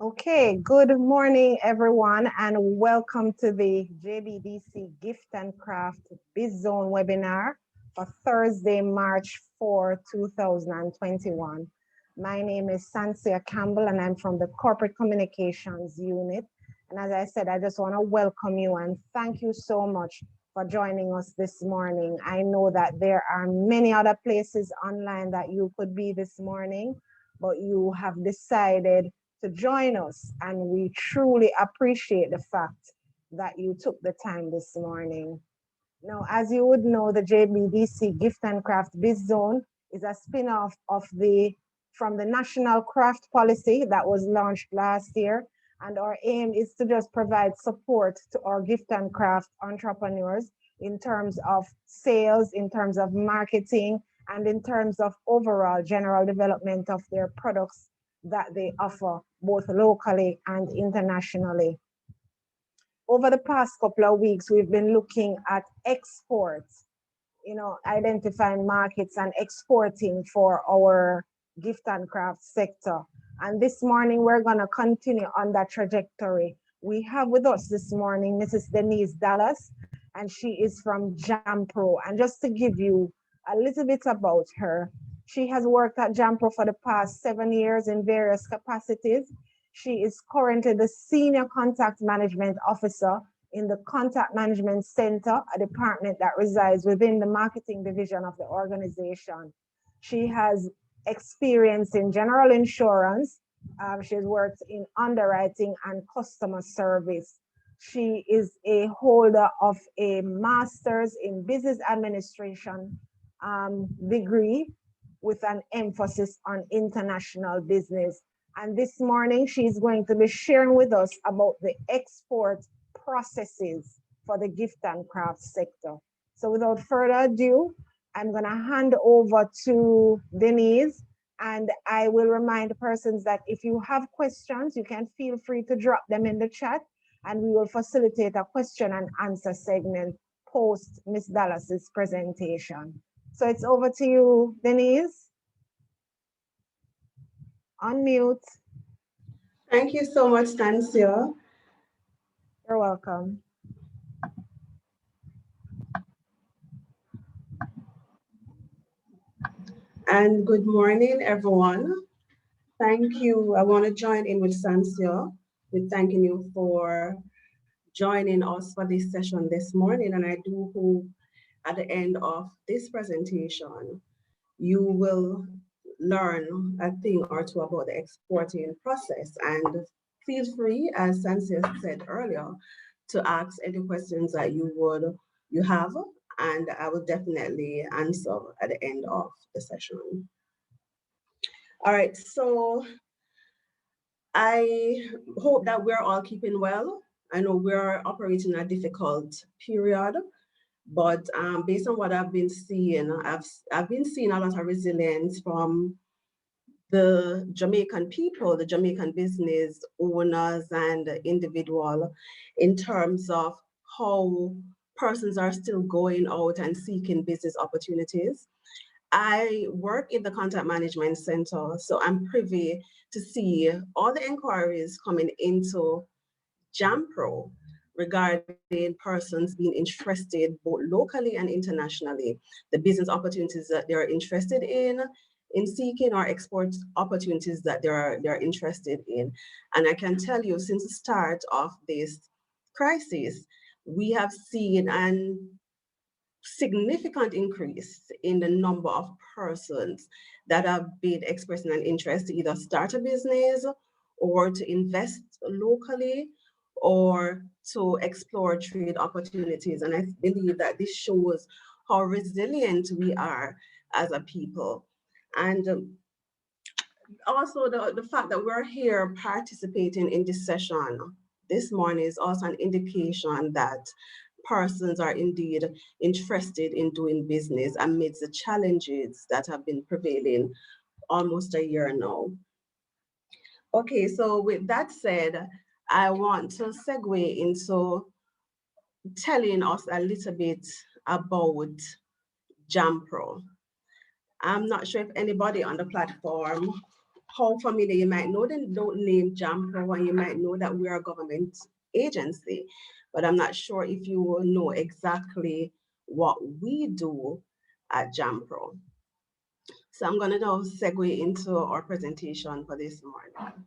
Okay, good morning, everyone, and welcome to the JBDC Gift and Craft Biz Zone webinar for Thursday, March 4, 2021. My name is Sansia Campbell, and I'm from the Corporate Communications Unit. And as I said, I just want to welcome you and thank you so much for joining us this morning. I know that there are many other places online that you could be this morning, but you have decided to join us, and we truly appreciate the fact that you took the time this morning. Now, as you would know, the JBDC Gift and Craft Biz Zone is a spin-off from the National Craft Policy that was launched last year, and our aim is to just provide support to our gift and craft entrepreneurs in terms of sales, in terms of marketing, and in terms of overall general development of their products that they offer both locally and internationally. Over the past couple of weeks, we've been looking at exports, identifying markets and exporting for our gift and craft sector. And this morning, we're going to continue on that trajectory. We have with us this morning Mrs. Denise Dallas, and she is from JAMPRO. And just to give you a little bit about her, she has worked at JAMPRO for the past 7 years in various capacities. She is currently the Senior Contact Management Officer in the Contact Management Center, a department that resides within the marketing division of the organization. She has experience in general insurance. She's worked in underwriting and customer service. She is a holder of a master's in business administration degree with an emphasis on international business. And this morning, she's going to be sharing with us about the export processes for the gift and craft sector. So without further ado, I'm going to hand over to Denise, and I will remind persons that if you have questions, you can feel free to drop them in the chat, and we will facilitate a question and answer segment post Ms. Dallas's presentation. So it's over to you, Denise. Unmute. Thank you so much, Sansia. You're welcome. And good morning, everyone. Thank you. I want to join in with Sansia with thanking you for joining us for this session this morning. And I do hope at the end of this presentation, you will learn a thing or two about the exporting process. And feel free, as Sansia said earlier, to ask any questions that you have, and I will definitely answer at the end of the session. All right, so I hope that we're all keeping well. I know we're operating a difficult period, but based on what I've been seeing, I've been seeing a lot of resilience from the Jamaican people, the Jamaican business owners and individual, in terms of how persons are still going out and seeking business opportunities. I work in the Contact Management Center, so I'm privy to see all the inquiries coming into JAMPRO regarding persons being interested both locally and internationally, the business opportunities that they're interested in seeking, or export opportunities that they're interested in. And I can tell you, since the start of this crisis, we have seen a significant increase in the number of persons that have been expressing an interest to either start a business or to invest locally or to explore trade opportunities. And I believe that this shows how resilient we are as a people. And also the fact that we're here participating in this session this morning is also an indication that persons are indeed interested in doing business amidst the challenges that have been prevailing almost a year now. Okay, so with that said, I want to segue into telling us a little bit about JAMPRO. I'm not sure if anybody on the platform how familiar you might know the name JAMPRO, and you might know that we are a government agency, but I'm not sure if you will know exactly what we do at JAMPRO. So I'm going to now segue into our presentation for this morning.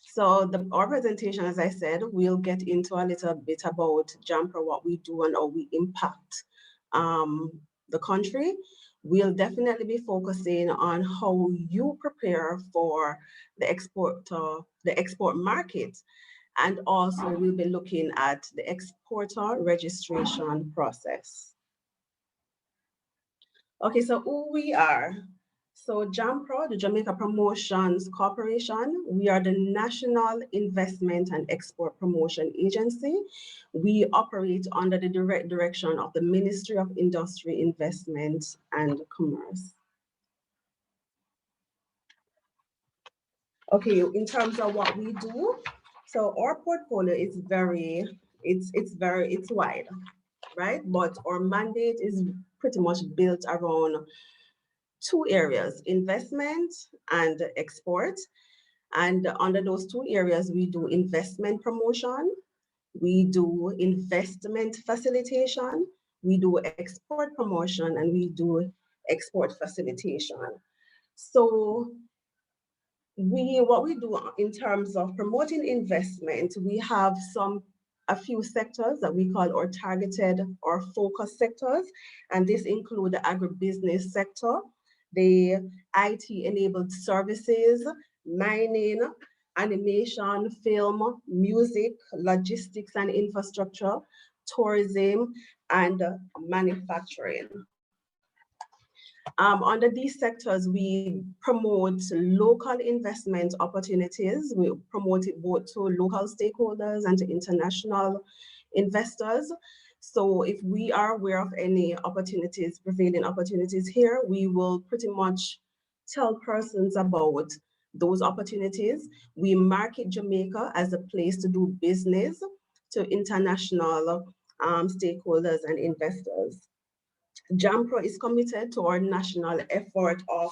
So our presentation, as I said, we'll get into a little bit about JAMPRO, what we do and how we impact the country. We'll definitely be focusing on how you prepare for the export market. And also we'll be looking at the exporter registration process. Okay, so who we are. So JAMPRO, the Jamaica Promotions Corporation, we are the National Investment and Export Promotion Agency. We operate under the direct direction of the Ministry of Industry, Investment and Commerce. Okay, in terms of what we do, so our portfolio is it's wide, right? But our mandate is pretty much built around two areas, investment and export. And under those two areas, we do investment promotion, we do investment facilitation, we do export promotion, and we do export facilitation. So what we do in terms of promoting investment, we have a few sectors that we call our targeted or focus sectors, and this include the agribusiness sector, the IT-enabled services, mining, animation, film, music, logistics and infrastructure, tourism, and manufacturing. Under these sectors, we promote local investment opportunities. We promote it both to local stakeholders and to international investors. So if we are aware of any opportunities, prevailing opportunities here, we will pretty much tell persons about those opportunities. We market Jamaica as a place to do business to international stakeholders and investors. JAMPRO is committed to our national effort of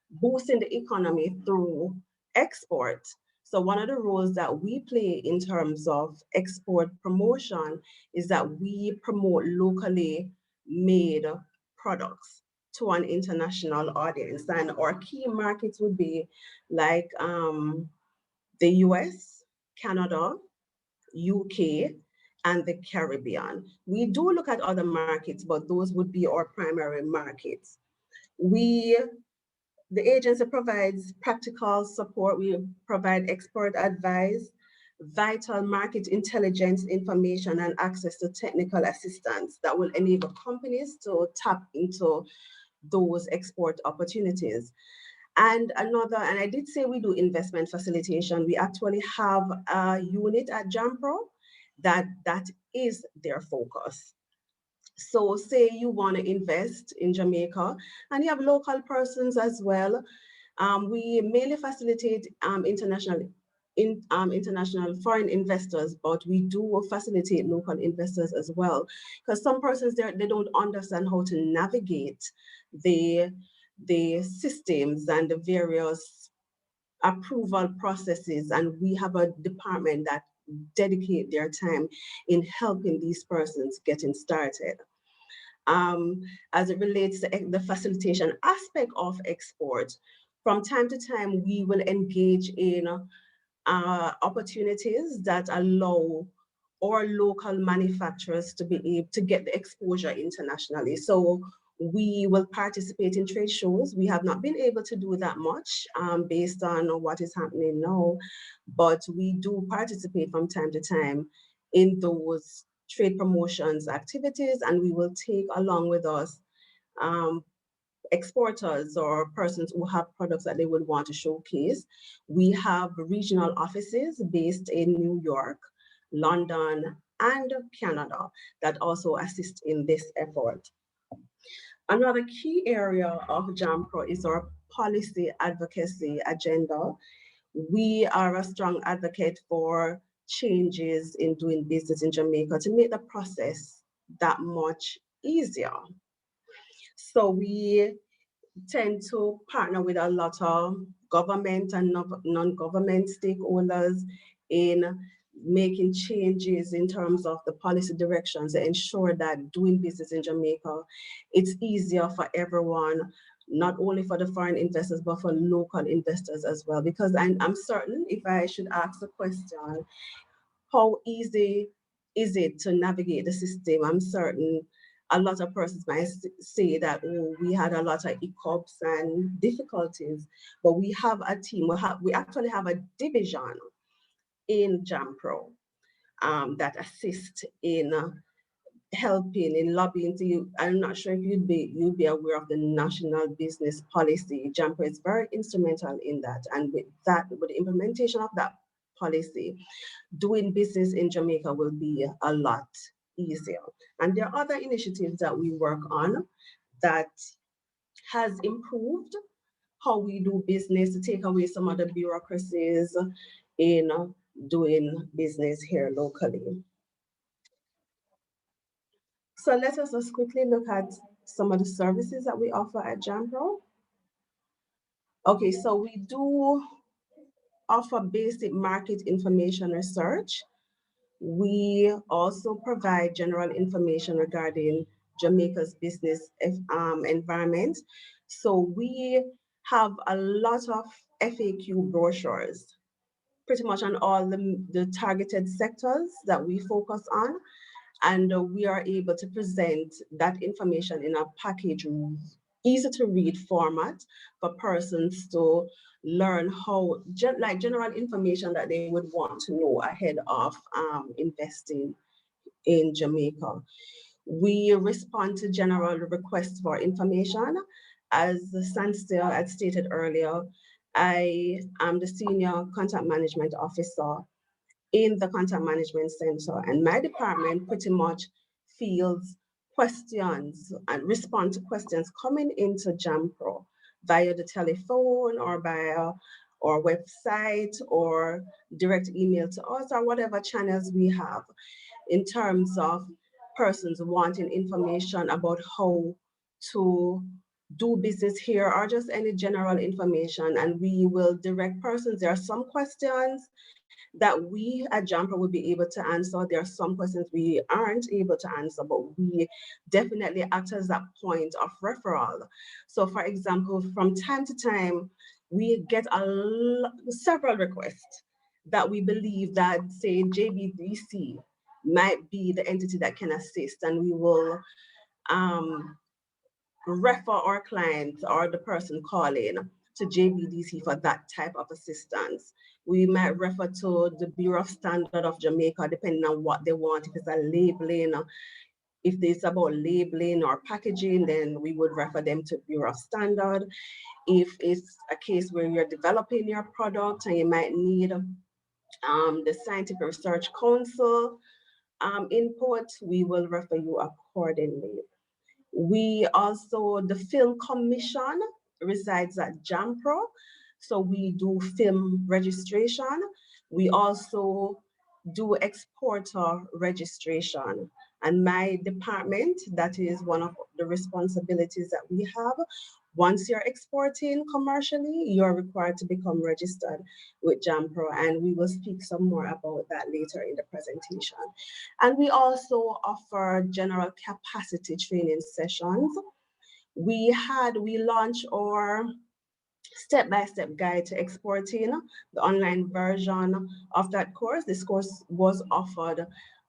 boosting the economy through export. So one of the roles that we play in terms of export promotion is that we promote locally made products to an international audience. And our key markets would be like the US, Canada, UK, and the Caribbean. We do look at other markets, but those would be our primary markets. The agency provides practical support. We provide expert advice, vital market intelligence information, and access to technical assistance that will enable companies to tap into those export opportunities. And I did say we do investment facilitation. We actually have a unit at JAMPRO that is their focus. So say you want to invest in Jamaica and you have local persons as well. We mainly facilitate international foreign investors, but we do facilitate local investors as well. Because some persons they don't understand how to navigate the systems and the various approval processes, and we have a department that dedicate their time in helping these persons getting started. As it relates to the facilitation aspect of export, from time to time, we will engage in opportunities that allow our local manufacturers to be able to get the exposure internationally. So we will participate in trade shows. We have not been able to do that much based on what is happening now, but we do participate from time to time in those trade promotions activities, and we will take along with us exporters or persons who have products that they would want to showcase. We have regional offices based in New York, London, and Canada that also assist in this effort. Another key area of JAMPRO is our policy advocacy agenda. We are a strong advocate for changes in doing business in Jamaica to make the process that much easier. So tend to partner with a lot of government and non-government stakeholders in making changes in terms of the policy directions to ensure that doing business in Jamaica, it's easier for everyone, not only for the foreign investors, but for local investors as well. Because I'm certain, if I should ask the question, how easy is it to navigate the system? I'm certain a lot of persons might say that, oh, we had a lot of hiccups and difficulties, but we have a team, we actually have a division in JAMPRO that assist in helping in lobbying to you. I'm not sure if you'd be aware of the national business policy. JAMPRO is very instrumental in that, and with the implementation of that policy, doing business in Jamaica will be a lot easier. And there are other initiatives that we work on that has improved how we do business to take away some of the bureaucracies in doing business here locally. So let us just quickly look at some of the services that we offer at JAMPRO. Okay, so we do offer basic market information research. We also provide general information regarding Jamaica's business environment. So we have a lot of FAQ brochures, pretty much on all the targeted sectors that we focus on. And we are able to present that information in a package, easy to read format for persons to learn how, like general information that they would want to know ahead of investing in Jamaica. We respond to general requests for information. As Sanstill had stated earlier, I am the Senior Contact Management Officer in the Contact Management Center, and my department pretty much fields questions and respond to questions coming into JAMPRO via the telephone or via our website or direct email to us or whatever channels we have in terms of persons wanting information about how to do business here or just any general information, and we will direct persons. There are some questions that we at JAMPRO will be able to answer. There are some questions we aren't able to answer, but we definitely act as that point of referral. So for example, from time to time, we get several requests that we believe that, say, JBDC might be the entity that can assist, and we will refer our clients or the person calling to JBDC for that type of assistance. We might refer to the Bureau of Standard of Jamaica, depending on what they want. If it's a labeling, if it's about labeling or packaging, then we would refer them to Bureau of Standard. If it's a case where you're developing your product and you might need the Scientific Research Council input, we will refer you accordingly. We also, the Film Commission resides at JAMPRO, so we do film registration. We also do exporter registration. And my department, that is one of the responsibilities that we have. Once you're exporting commercially, you're required to become registered with JAMPRO, and we will speak some more about that later in the presentation. And we also offer general capacity training sessions. We launched our step-by-step guide to exporting, the online version of that course. This course was offered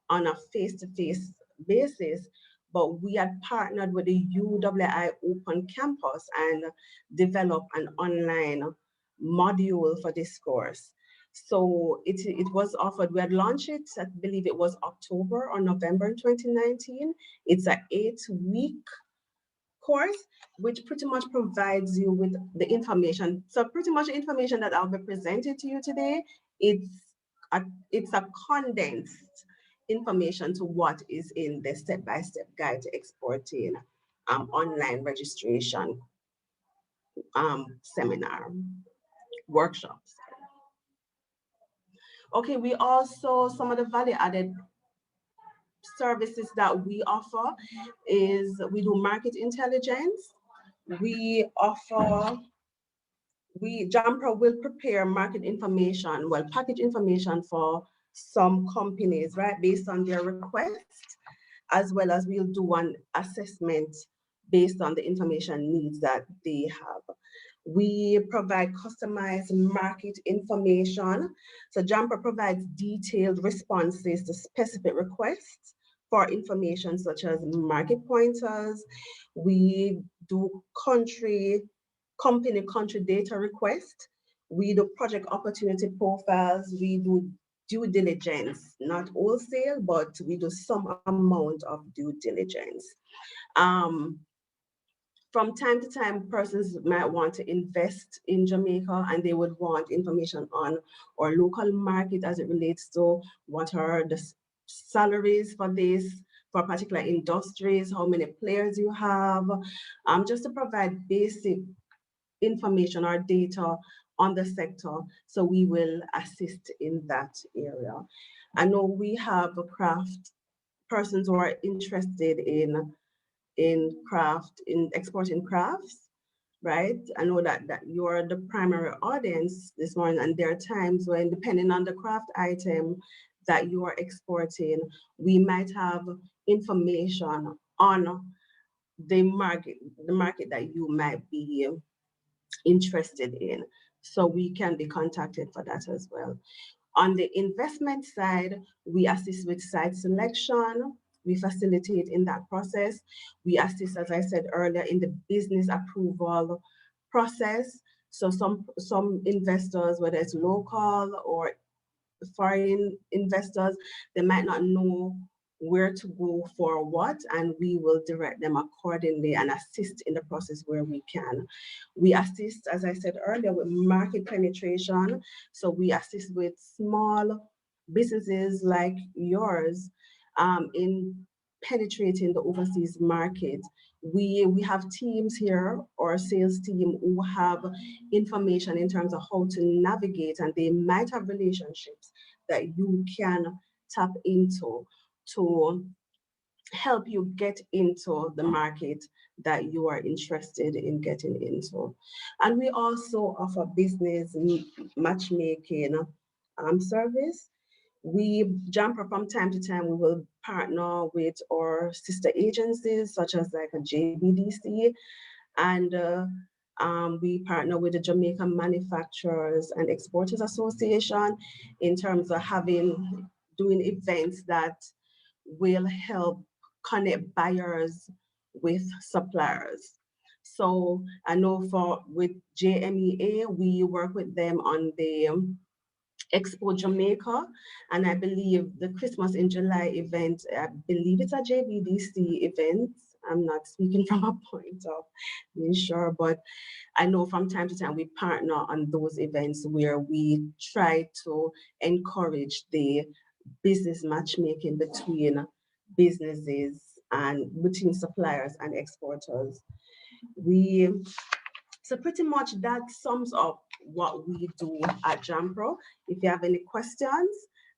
on a face-to-face basis, but we had partnered with the UWI Open Campus and developed an online module for this course. So it was offered, we had launched it, I believe it was October or November 2019. It's an 8-week course, which pretty much provides you with the information. So pretty much the information that I'll be presenting to you today, it's a condensed information to what is in the step-by-step guide to exporting online registration seminar, workshops. Okay, we also, some of the value added services that we offer is we do market intelligence. we offer, JAMPRO will prepare market information, well, package information for some companies, right, based on their request, as well as we'll do an assessment based on the information needs that they have. We provide customized market information. So JAMPRO provides detailed responses to specific requests for information such as market pointers. We do company country data requests. We do project opportunity profiles. We do due diligence, not wholesale, but we do some amount of due diligence. From time to time, persons might want to invest in Jamaica and they would want information on our local market as it relates to what are the salaries for this, for particular industries, how many players you have, just to provide basic information or data on the sector. So we will assist in that area. I know we have craft persons who are interested in craft, in exporting crafts, right? I know that you're the primary audience this morning, and there are times when, depending on the craft item that you are exporting, we might have information on the market that you might be interested in. So we can be contacted for that as well. On the investment side, we assist with site selection. We facilitate in that process. We assist, as I said earlier, in the business approval process. So some investors, whether it's local or foreign investors, they might not know where to go for what, and we will direct them accordingly and assist in the process where we can. We assist, as I said earlier, with market penetration. So we assist with small businesses like yours in penetrating the overseas market. We have teams here, or sales team, who have information in terms of how to navigate, and they might have relationships that you can tap into to help you get into the market that you are interested in getting into. And we also offer business matchmaking service. JAMPRO, from time to time, we will partner with our sister agencies, such as like a JBDC, and we partner with the Jamaican Manufacturers and Exporters Association in terms of doing events that will help connect buyers with suppliers. So I know with JMEA, we work with them on the Expo Jamaica, and I believe the Christmas in July event, I believe it's a JBDC event. I'm not speaking from a point of being sure, but I know from time to time we partner on those events where we try to encourage the business matchmaking between businesses and between suppliers and exporters. So pretty much that sums up what we do at JAMPRO. If you have any questions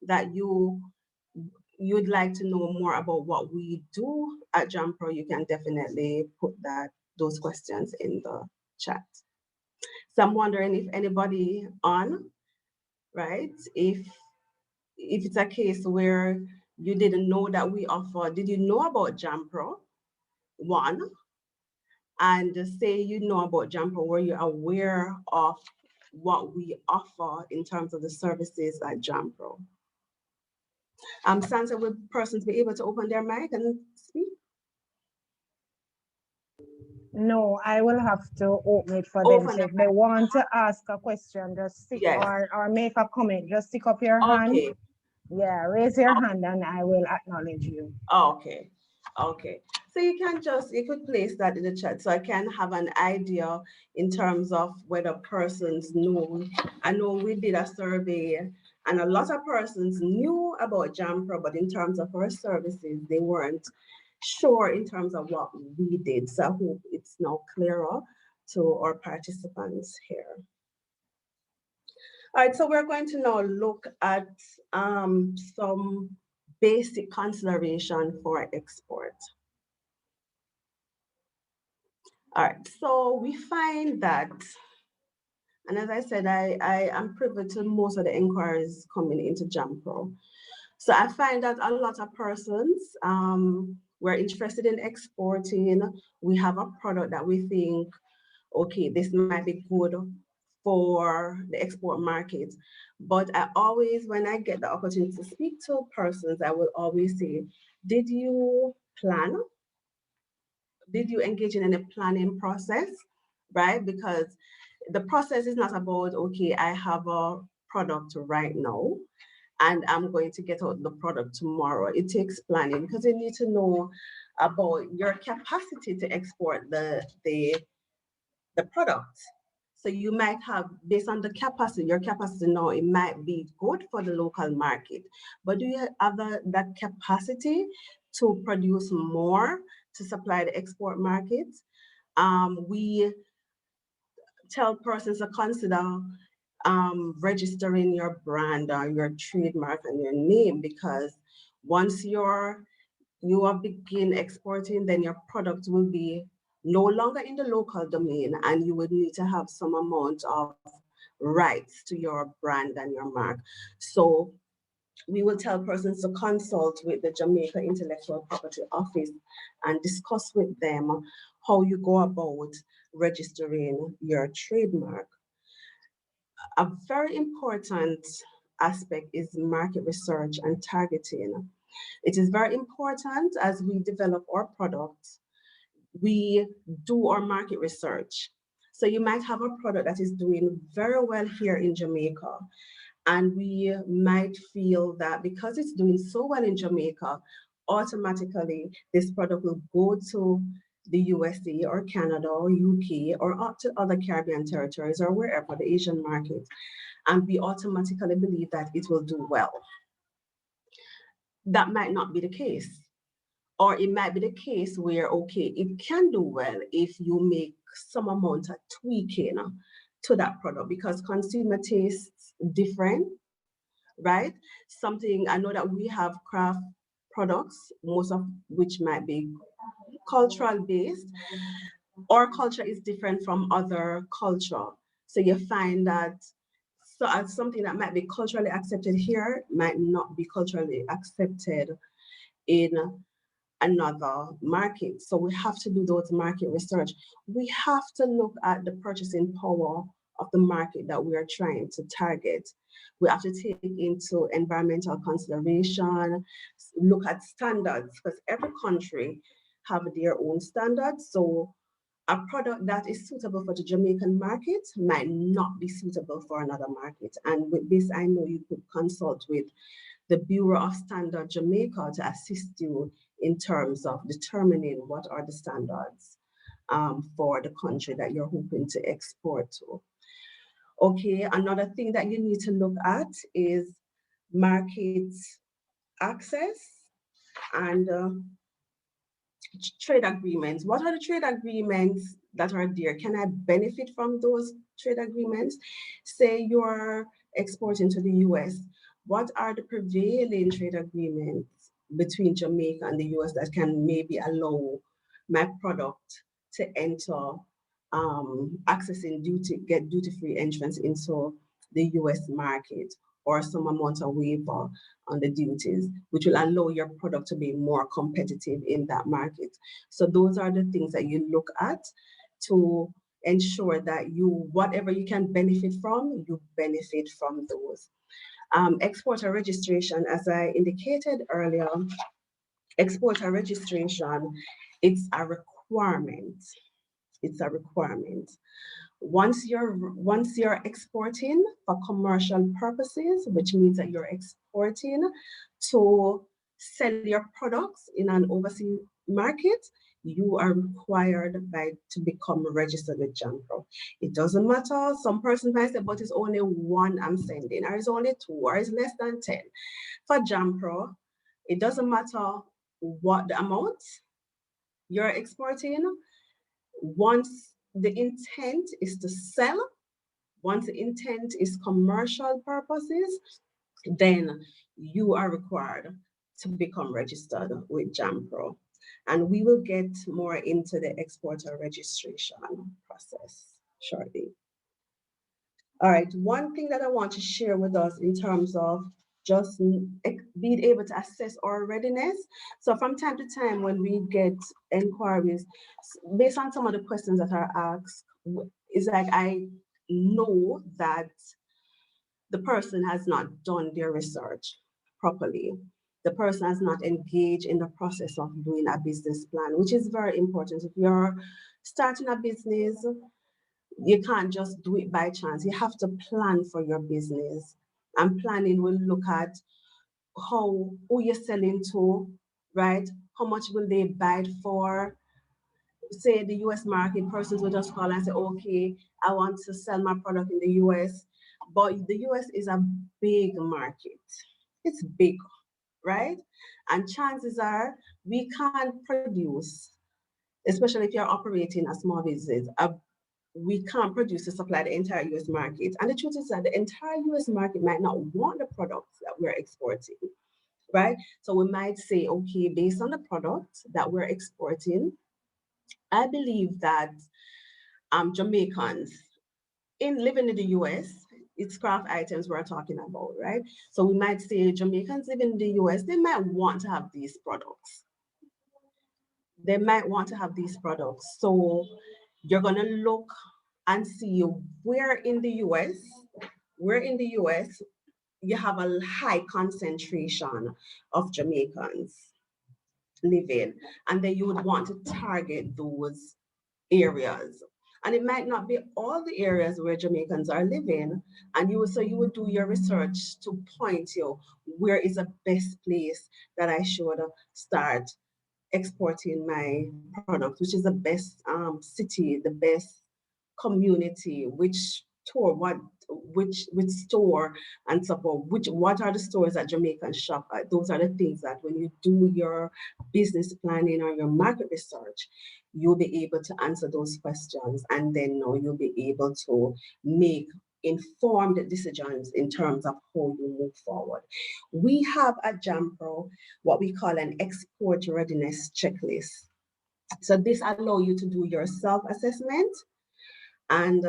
that you'd like to know more about what we do at JAMPRO, you can definitely put those questions in the chat. So I'm wondering if anybody on, right? If it's a case where you didn't know that we offer, did you know about JAMPRO? One, and say you know about JAMPRO, were you aware of what we offer in terms of the services at JAMPRO? Santa, will persons be able to open their mic and speak? No, I will have to open it for them. So if they want to ask a question, just stick, or make a comment, just stick up your hand. Yeah, raise your hand and I will acknowledge you. Okay. So you could place that in the chat so I can have an idea in terms of whether persons know. I know we did a survey and a lot of persons knew about JAMPRO, but in terms of our services, they weren't sure in terms of what we did. So I hope it's now clearer to our participants here. All right, so we're going to now look at some basic consideration for export. All right, so we find that, and as I said, I am privy to most of the inquiries coming into JAMPRO. So I find that a lot of persons were interested in exporting. We have a product that we think, okay, this might be good for the export market. But I always, when I get the opportunity to speak to persons, I will always say, did you plan? Did you engage in any planning process, right? Because the process is not about, okay, I have a product right now and I'm going to get out the product tomorrow. It takes planning because you need to know about your capacity to export the product. So you might have, based on the capacity, your capacity now, it might be good for the local market, but do you have that capacity to produce more to supply the export market? We tell persons to consider registering your brand or your trademark and your name, because once you are begin exporting, then your product will be no longer in the local domain, and you would need to have some amount of rights to your brand and your mark. So we will tell persons to consult with the Jamaica Intellectual Property Office and discuss with them how you go about registering your trademark. A very important aspect is market research and targeting. It is very important as we develop our products, we do our market research. So you might have a product that is doing very well here in Jamaica, and we might feel that because it's doing so well in Jamaica, automatically this product will go to the USA or Canada or UK or up to other Caribbean territories or wherever, the Asian market, and we automatically believe that it will do well. That might not be the case. Or it might be the case where, okay, it can do well if you make some amount of tweaking to that product, because consumer tastes different, right? Something, I know that we have craft products, most of which might be cultural based. Our culture is different from other culture. So you find that so as something that might be culturally accepted here might not be culturally accepted in another market. So we have to do those market research. We have to look at the purchasing power of the market that we are trying to target. We have to take into environmental consideration, look at standards, because every country have their own standards. So a product that is suitable for the Jamaican market might not be suitable for another market. And with this, I know you could consult with the Bureau of Standard Jamaica to assist you in terms of determining what are the standards for the country that you're hoping to export to. Okay, another thing that you need to look at is market access and trade agreements. What are the trade agreements that are there? Can I benefit from those trade agreements? Say you're exporting to the US. What are the prevailing trade agreements between Jamaica and the US that can maybe allow my product to enter, accessing get duty-free entrance into the US market, or some amount of waiver on the duties, which will allow your product to be more competitive in that market. So those are the things that you look at to ensure that you, whatever you can benefit from, you benefit from those. Exporter registration, as I indicated earlier, exporter registration, it's a requirement. It's a requirement. Once you're exporting for commercial purposes, which means that you're exporting to sell your products in an overseas market, you are required to become registered with JAMPRO. It doesn't matter. Some person might say, but it's only one I'm sending, or it's only two, or it's less than 10. For JAMPRO, it doesn't matter what the amount you're exporting. Once the intent is to sell, once the intent is commercial purposes, then you are required to become registered with JAMPRO. And we will get more into the exporter registration process shortly. All right, one thing that I want to share with us in terms of just being able to assess our readiness. So from time to time when we get inquiries, based on some of the questions that are asked, it's like I know that the person has not done their research properly. The person has not engaged in the process of doing a business plan, which is very important. If you're starting a business, you can't just do it by chance. You have to plan for your business. And planning will look at who you're selling to, right? How much will they buy it for? Say the US market, persons will just call and say, okay, I want to sell my product in the US. But the US is a big market. It's big, right? And chances are we can't produce, especially if you're operating a small business, we can't produce to supply the entire US market. And the truth is that the entire US market might not want the products that we're exporting, right? So we might say, okay, based on the product that we're exporting, I believe that Jamaicans living in the US, it's craft items we're talking about, right? So we might say Jamaicans living in the US, they might want to have these products. They might want to have these products. So you're gonna look and see where in the US you have a high concentration of Jamaicans living, and then you would want to target those areas. And it might not be all the areas where Jamaicans are living, and you would do your research to point you where is the best place that I should start exporting my product, which is the best city, the best community, which store, which store and so forth, what are the stores that Jamaicans shop at. Those are the things that when you do your business planning or your market research, you'll be able to answer those questions, and then you'll be able to make informed decisions in terms of how you move forward. We have at JAMPRO what we call an export readiness checklist. So this allows you to do your self-assessment, and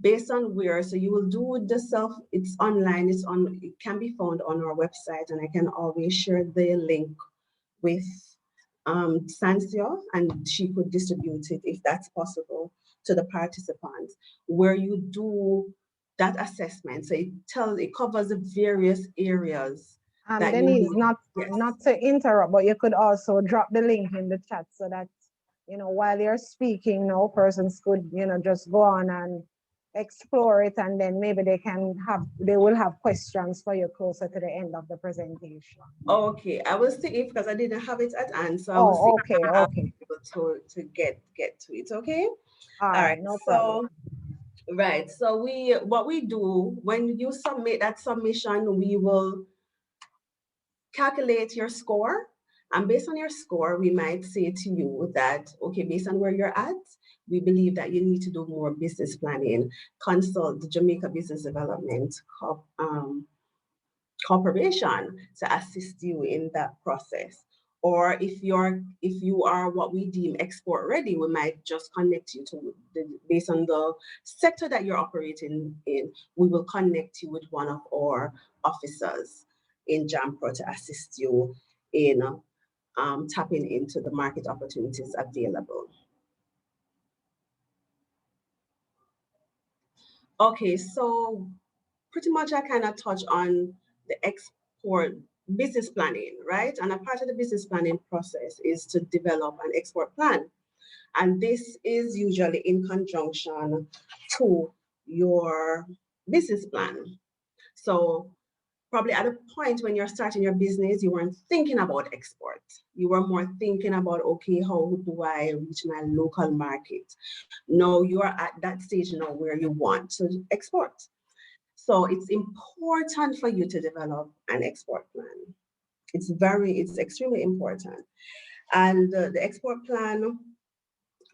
based on where, so you will do the self, it's online, it can be found on our website, and I can always share the link with Sansia, and she could distribute it if that's possible to the participants, where you do that assessment. So it covers the various areas that Denise, you need. not to interrupt, but you could also drop the link in the chat so that, while you're speaking, persons could, just go on and explore it, and then maybe they will have questions for you closer to the end of the presentation. Okay, I will see if, because I didn't have it at hand, so I will see okay, if I'm able to get to it. Okay. All right, no problem. Right. So what we do when you submit that submission, we will calculate your score. And based on your score, we might say to you that, okay, based on where you're at, we believe that you need to do more business planning, consult the Jamaica Business Development Corporation to assist you in that process. Or if you are what we deem export ready, we might just connect you to based on the sector that you're operating in, we will connect you with one of our officers in JAMPRO to assist you in tapping into the market opportunities available. Okay, so pretty much I kind of touch on the export business planning, right? And a part of the business planning process is to develop an export plan. And this is usually in conjunction to your business plan. So probably at a point when you're starting your business, you weren't thinking about export. You were more thinking about, okay, how do I reach my local market? Now you are at that stage now where you want to export. So it's important for you to develop an export plan. It's extremely important. And the export plan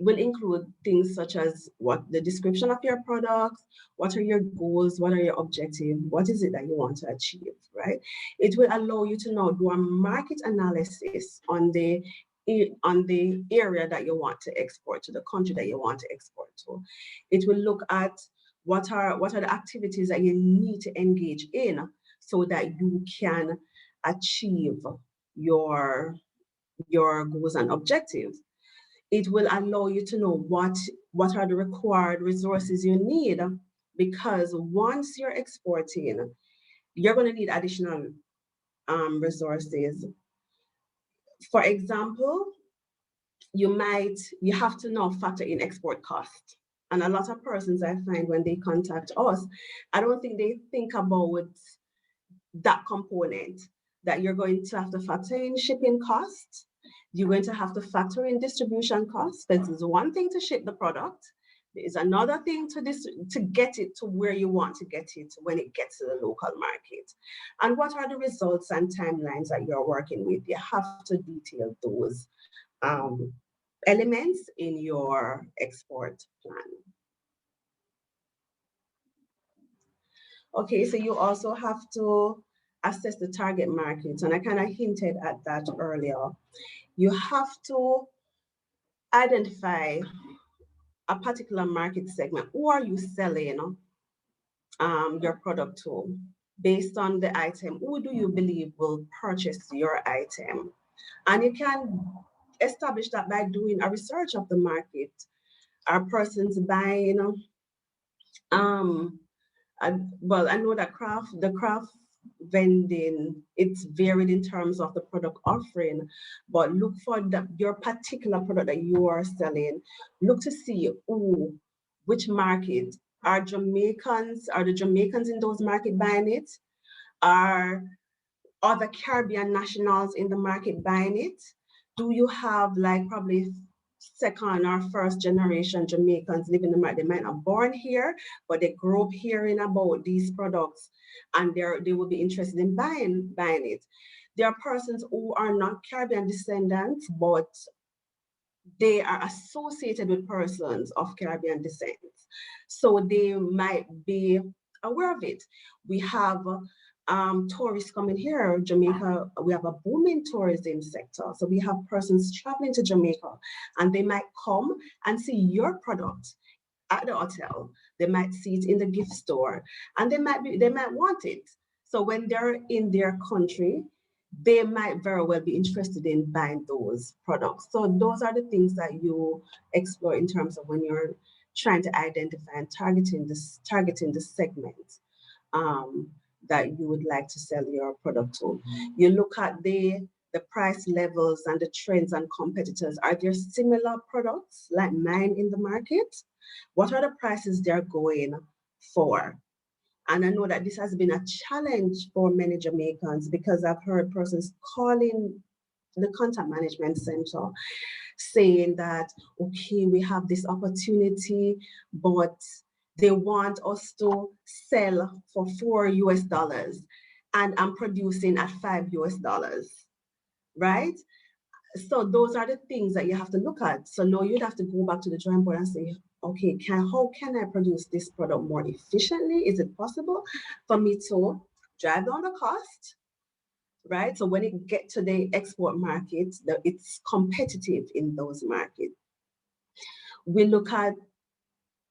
will include things such as what the description of your products, what are your goals, what are your objectives, what is it that you want to achieve, right? It will allow you to now do a market analysis on the on the area that you want to export to, the country that you want to export to. It will look at what are the activities that you need to engage in so that you can achieve your goals and objectives. It will allow you to know what are the required resources you need, because once you're exporting, you're going to need additional resources. For example, you have to now factor in export cost. And a lot of persons I find when they contact us, I don't think they think about that component, that you're going to have to factor in shipping costs. You're going to have to factor in distribution costs. This is one thing to ship the product. There's another thing to get it to where you want to get it when it gets to the local market. And what are the results and timelines that you're working with? You have to detail those elements in your export plan. Okay, so you also have to assess the target market, and I kind of hinted at that earlier. You have to identify a particular market segment. Who are you selling your product to? Based on the item, who do you believe will purchase your item? And you can establish that by doing a research of the market. Are persons buying? Well, I know that the craft vending, it's varied in terms of the product offering, but look for your particular product that you are selling. Look to see which market. Are the Jamaicans in those markets buying it? Are other Caribbean nationals in the market buying it? Do you have like probably second or first generation Jamaicans living in the market? They might not born here, but they grew up hearing about these products, and they will be interested in buying it. There are persons who are not Caribbean descendants, but they are associated with persons of Caribbean descent, so they might be aware of it. We have tourists coming here. Jamaica, we have a booming tourism sector. So we have persons traveling to Jamaica, and they might come and see your product at the hotel. They might see it in the gift store, and they might want it. So when they're in their country, they might very well be interested in buying those products. So those are the things that you explore in terms of when you're trying to identify and targeting the segment that you would like to sell your product to. You look at the price levels and the trends and competitors. Are there similar products like mine in the market? What are the prices they're going for? And I know that this has been a challenge for many Jamaicans, because I've heard persons calling the contact management center saying that, okay, we have this opportunity, but they want us to sell for $4 and I'm producing at $5, right? So those are the things that you have to look at. So now you'd have to go back to the drawing board and say, okay, how can I produce this product more efficiently? Is it possible for me to drive down the cost, right? So when it gets to the export market, it's competitive in those markets. We look at,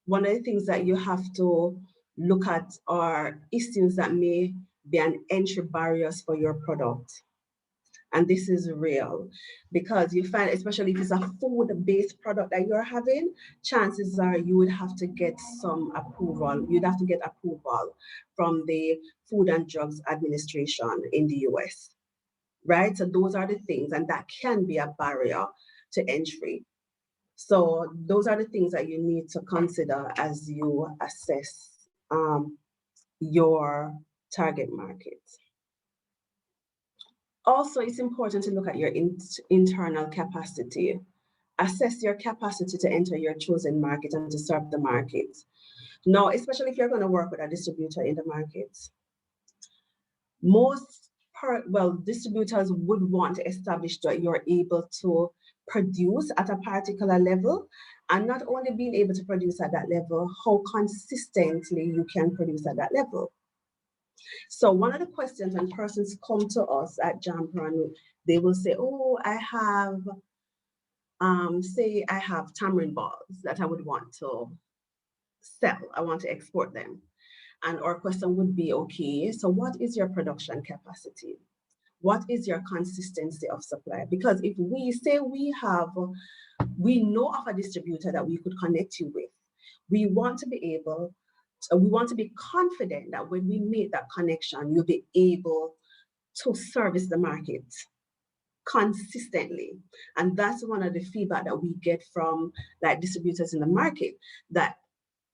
one of the things that you have to look at are issues that may be an entry barriers for your product. And this is real, because you find, especially if it's a food-based product that you're having, chances are you would have to get some approval. You'd have to get approval from the Food and Drugs Administration in the US, right? So those are the things, and that can be a barrier to entry. So those are the things that you need to consider as you assess your target market. Also, it's important to look at your internal capacity. Assess your capacity to enter your chosen market and to serve the market. Now, especially if you're going to work with a distributor in the market, distributors would want to establish that you're able to produce at a particular level, and not only being able to produce at that level, how consistently you can produce at that level. So one of the questions when persons come to us at JAMPRO, they will say, oh, I have say I have tamarind balls that I would want to sell, I want to export them. And our question would be, okay, so what is your production capacity? What is your consistency of supply? Because if we say we know of a distributor that we could connect you with, we want to be able, we want to be confident that when we make that connection, you'll be able to service the market consistently. And that's one of the feedback that we get from like distributors in the market, that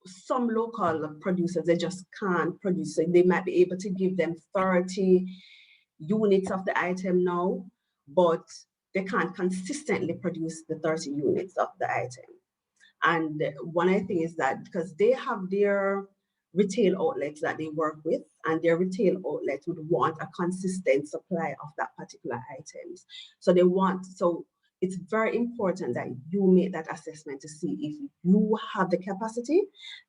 some local producers, they just can't produce. So they might be able to give them 30 units of the item now, but they can't consistently produce the 30 units of the item. And one of the things is that because they have their retail outlets that they work with, and their retail outlets would want a consistent supply of that particular items. So so it's very important that you make that assessment to see if you have the capacity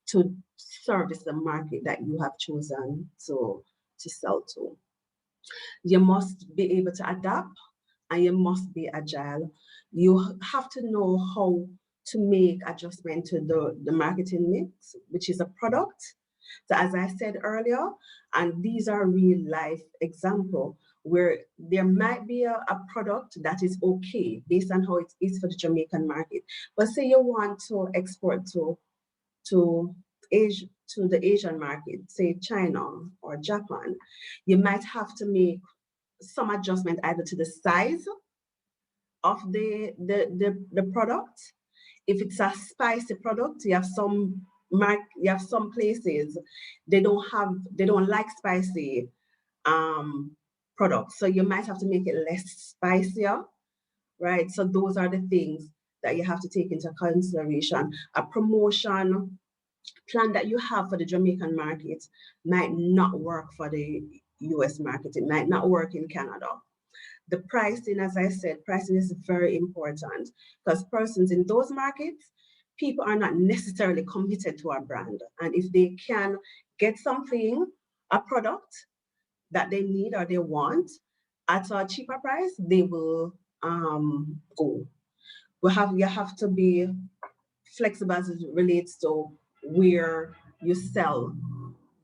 to service the market that you have chosen to sell to. You must be able to adapt, and you must be agile. You have to know how to make adjustment to the marketing mix, which is a product. So as I said earlier, and these are real life examples where there might be a product that is okay based on how it is for the Jamaican market. But say you want to export to Asia, to the Asian market, say China or Japan, you might have to make some adjustment either to the size of the product. If it's a spicy product, you have some places they don't like spicy products, so you might have to make it less spicier, right? So those are the things that you have to take into consideration. A promotion plan that you have for the Jamaican market might not work for the US market. It might not work in Canada. The pricing, as I said, pricing is very important because persons in those markets, people are not necessarily committed to a brand. And if they can get something, a product that they need or they want at a cheaper price, they will go. You have to be flexible as it relates to where you sell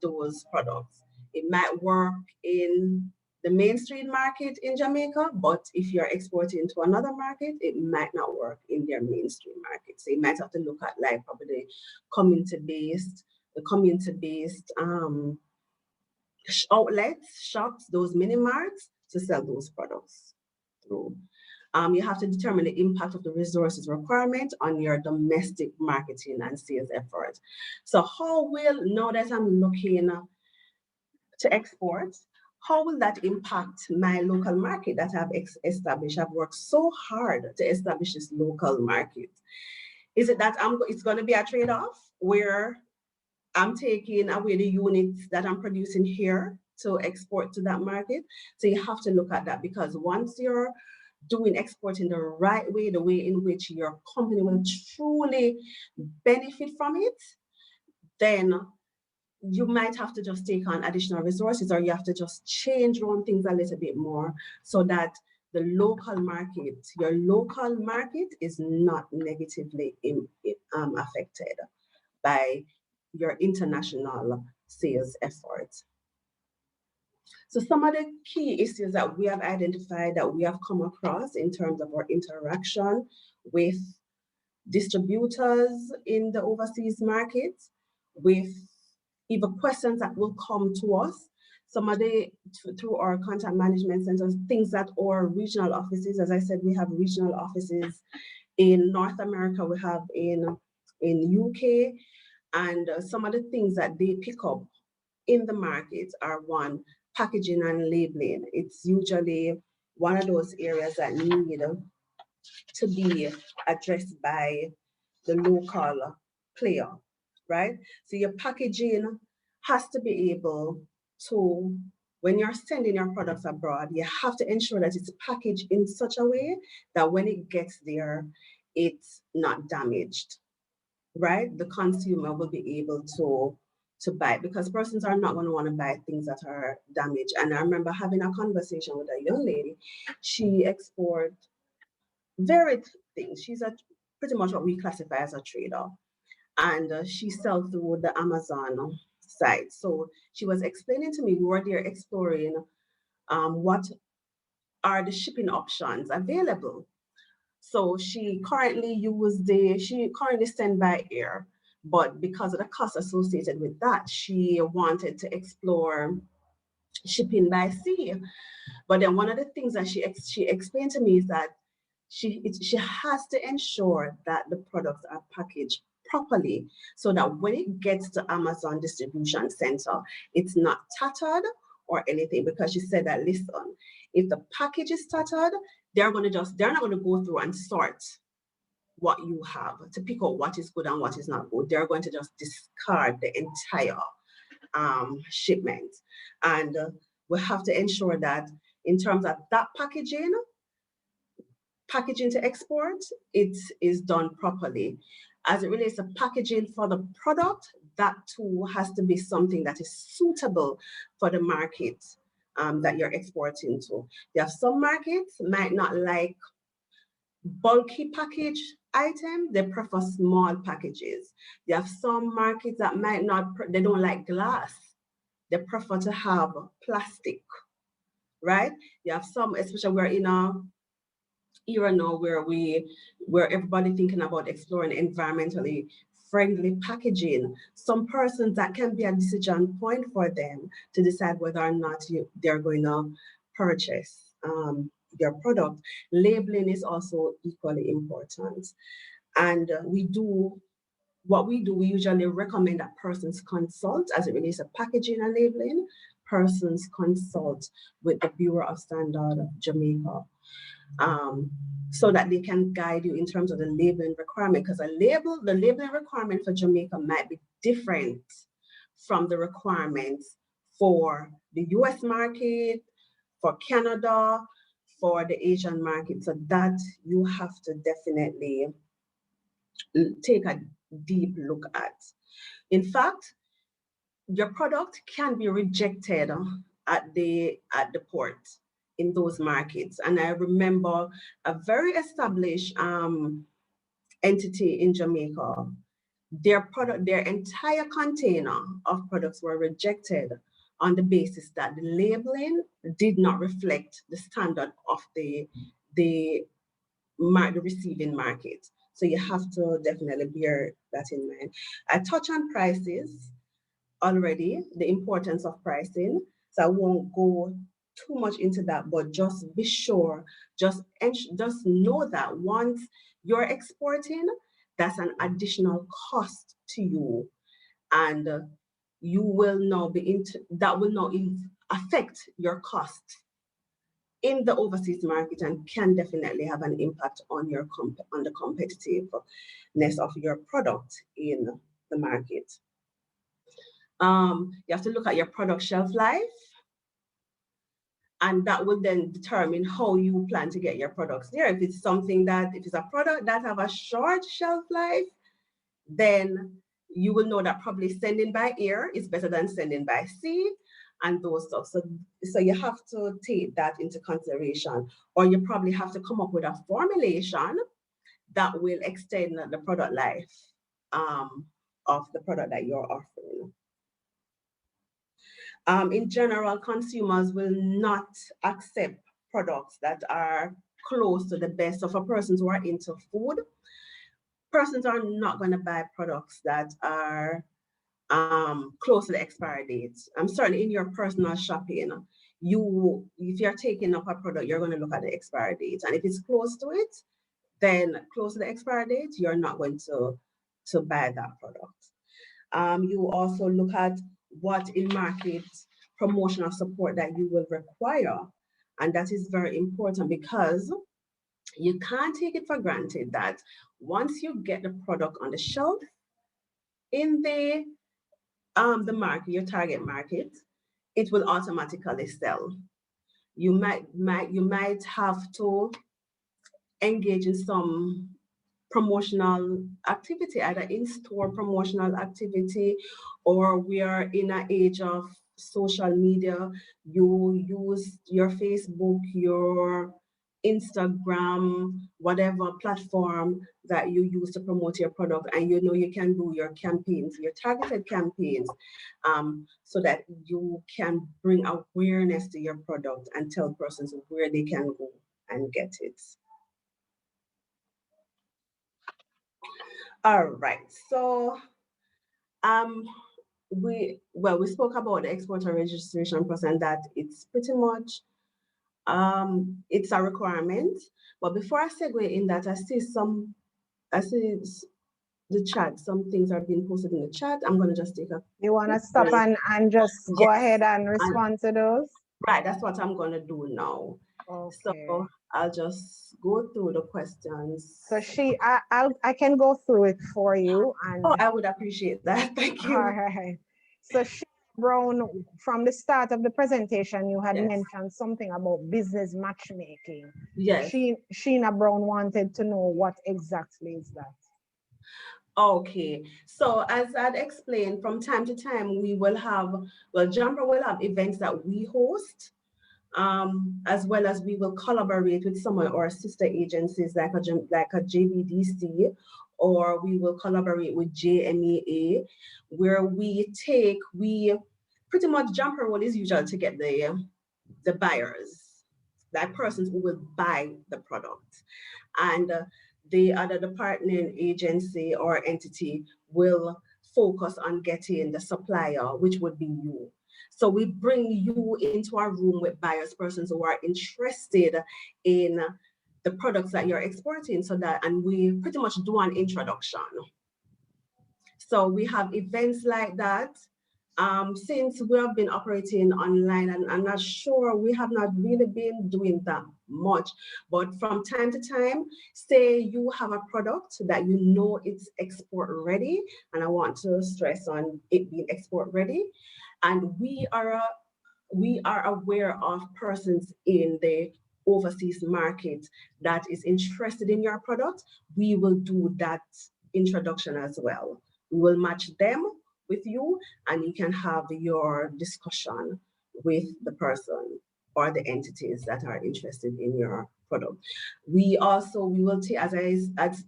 those products. It might work in the mainstream market in Jamaica, but if you're exporting to another market, it might not work in their mainstream market. So you might have to look at like probably community-based outlets, shops, those mini marts to sell those products through. You have to determine the impact of the resources requirement on your domestic marketing and sales effort. So now that I'm looking to export, how will that impact my local market that I've established? I've worked so hard to establish this local market. Is it that it's going to be a trade-off where I'm taking away the units that I'm producing here to export to that market? So you have to look at that, because once you're doing exporting the right way, the way in which your company will truly benefit from it, then you might have to just take on additional resources, or you have to just change around things a little bit more so that the local market, your local market is not negatively affected by your international sales efforts. So some of the key issues that we have identified, that we have come across in terms of our interaction with distributors in the overseas markets, with even questions that will come to us, some of through our contact management centers, things that our regional offices, as I said, we have regional offices in North America, we have in UK, and some of the things that they pick up in the market are, one, packaging and labeling. It's usually one of those areas that need to be addressed by the local player, right? So your packaging has to be able to, when you're sending your products abroad, you have to ensure that it's packaged in such a way that when it gets there, it's not damaged, right? The consumer will be able to buy it, because persons are not going to want to buy things that are damaged. And I remember having a conversation with a young lady. She exports very things. She's pretty much what we classify as a trader, and she sells through the Amazon site. So she was explaining to me, we were there exploring what are the shipping options available. So she currently sends by air, but because of the cost associated with that, she wanted to explore shipping by sea. But then one of the things that she explained to me is that she has to ensure that the products are packaged properly so that when it gets to Amazon distribution center, it's not tattered or anything, because she said that, listen, if the package is tattered, they're not going to go through and sort what you have to pick out what is good and what is not good. They're going to just discard the entire shipment. And we have to ensure that in terms of that packaging to export, it is done properly. As it relates to packaging for the product, that too has to be something that is suitable for the market that you're exporting to. There are some markets might not like bulky package items, they prefer small packages. There are some markets that they don't like glass. They prefer to have plastic, right? You have some, especially we're in a era now where everybody thinking about exploring environmentally friendly packaging. Some persons, that can be a decision point for them to decide whether or not they're going to purchase their product. Labeling is also equally important. And we usually recommend that persons consult, as it relates to packaging and labeling, persons consult with the Bureau of Standard of Jamaica, so that they can guide you in terms of the labeling requirement, because the labeling requirement for Jamaica might be different from the requirements for the US market, for Canada, for the Asian market. So that you have to definitely take a deep look at. In fact, your product can be rejected at the port in those markets. And I remember a very established entity in Jamaica, their entire container of products were rejected on the basis that the labeling did not reflect the standard of the receiving market. So you have to definitely bear that in mind. I touch on prices already, the importance of pricing. So I won't go too much into that, but just be sure, just know that once you're exporting, that's an additional cost to you. And you will now that will now affect your cost in the overseas market and can definitely have an impact on on the competitiveness of your product in the market. You have to look at your product shelf life, and that will then determine how you plan to get your products there. If it's a product that have a short shelf life, then you will know that probably sending by air is better than sending by sea and those stuff. So you have to take that into consideration, or you probably have to come up with a formulation that will extend the product life of the product that you're offering. In general, consumers will not accept products that are close to the best. So for persons who are into food, persons are not going to buy products that are close to the expiry dates. I'm certainly in your personal shopping, if you're taking up a product, you're going to look at the expiry date. And if it's close to it, then close to the expiry date, you're not going to buy that product. You also look at what in market promotional support that you will require. And that is very important, because you can't take it for granted that once you get the product on the shelf in the market, your target market, it will automatically sell. You might have to engage in some promotional activity, either in-store promotional activity, or we are in an age of social media. You use your Facebook, your Instagram, whatever platform that you use to promote your product, and you know you can do your campaigns, your targeted campaigns, so that you can bring awareness to your product and tell persons where they can go and get it. All right, so we spoke about the exporter registration process, and that it's pretty much it's a requirement. But before I segue in that, I see the chat, some things are being posted in the chat. I'm going to just take a... You want to stop and just go ahead and respond to those? Right, that's what I'm going to do now. Okay. So I'll just go through the questions. So I can go through it for you. And I would appreciate that. Thank you. All right. So Brown, from the start of the presentation, you had mentioned something about business matchmaking. Yes. Sheena Brown wanted to know what exactly is that. Okay, so as I'd explained, from time to time, we will have, JAMPRO will have events that we host, as well as we will collaborate with some of our sister agencies like a JBDC, or we will collaborate with JMAA, where we pretty much JAMPRO role is usual to get the buyers, that persons who will buy the product. And the other partnering agency or entity will focus on getting the supplier, which would be you. So we bring you into our room with buyers, persons who are interested in the products that you're exporting, and we pretty much do an introduction. So we have events like that. Since we have been operating online, and I'm not sure, we have not really been doing that much, but from time to time, say you have a product that you know it's export ready, and I want to stress on it being export ready, and we are aware of persons in the overseas market that is interested in your product, we will do that introduction as well. We will match them with you, and you can have your discussion with the person or the entities that are interested in your product. We will take, as I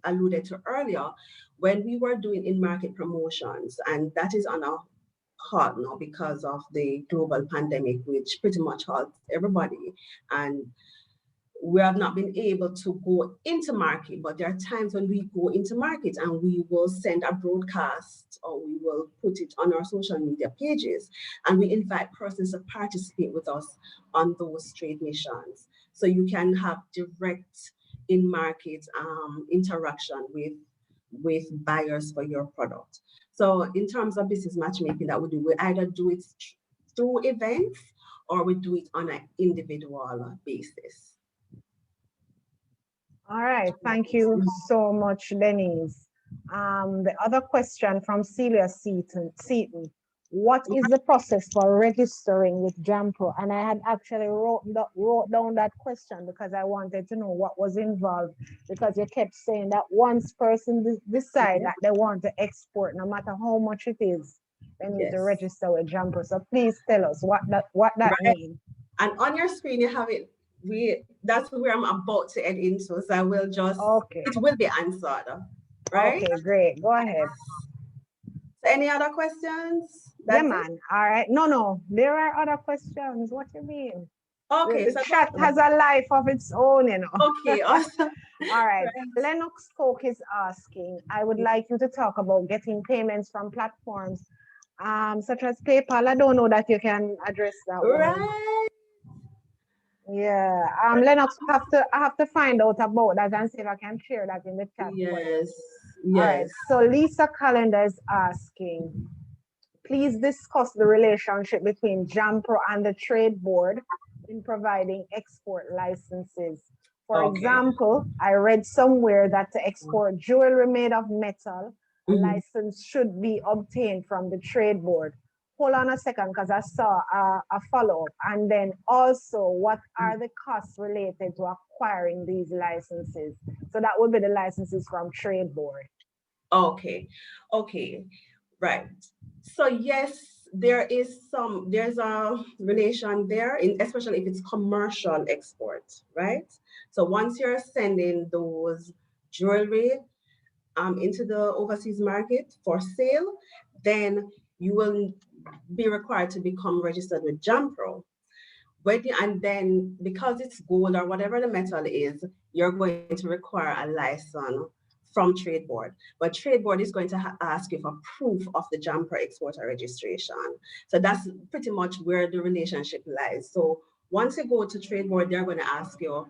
alluded to earlier, when we were doing in-market promotions, and that is on a halt now because of the global pandemic, which pretty much halts everybody, and we have not been able to go into market, but there are times when we go into market and we will send a broadcast, or we will put it on our social media pages, and we invite persons to participate with us on those trade missions. So you can have direct in-market interaction with buyers for your product. So in terms of business matchmaking, that we either do it through events, or we do it on an individual basis. All right, thank you so much, Denise. The other question from Celia Seaton. What is the process for registering with JAMPRO? And I had actually wrote down that question because I wanted to know what was involved, because you kept saying that once person decide that they want to export, no matter how much it is, they need to register with JAMPRO. So please tell us what that means. And on your screen, you have it. That's where I'm about to head into, so I will just, it will be answered, right? Okay, great, go ahead. So any other questions? Yeah, man, all right. No, there are other questions, what you mean? Okay, the chat has a life of its own, you know. Okay, awesome. All right, Lennox Coke is asking, I would like you to talk about getting payments from platforms such as PayPal. I don't know that you can address that one. Yeah, Lennox, I have to find out about that and see if I can share that in the chat. Yes. All right, so Lisa Calendar is asking, please discuss the relationship between JAMPRO and the Trade Board in providing export licenses. For example, I read somewhere that to export jewelry made of metal, a license should be obtained from the Trade Board. Hold on a second, because I saw a follow-up. And then also, what are the costs related to acquiring these licenses? So that would be the licenses from Trade Board. Okay, right. So yes, there's a relation there, especially if it's commercial export, right? So once you're sending those jewelry into the overseas market for sale, then you will be required to become registered with JAMPRO. And then because it's gold or whatever the metal is, you're going to require a license from Trade Board. But Trade Board is going to ask you for proof of the JAMPRO exporter registration. So that's pretty much where the relationship lies. So once you go to Trade Board, they're going to ask you,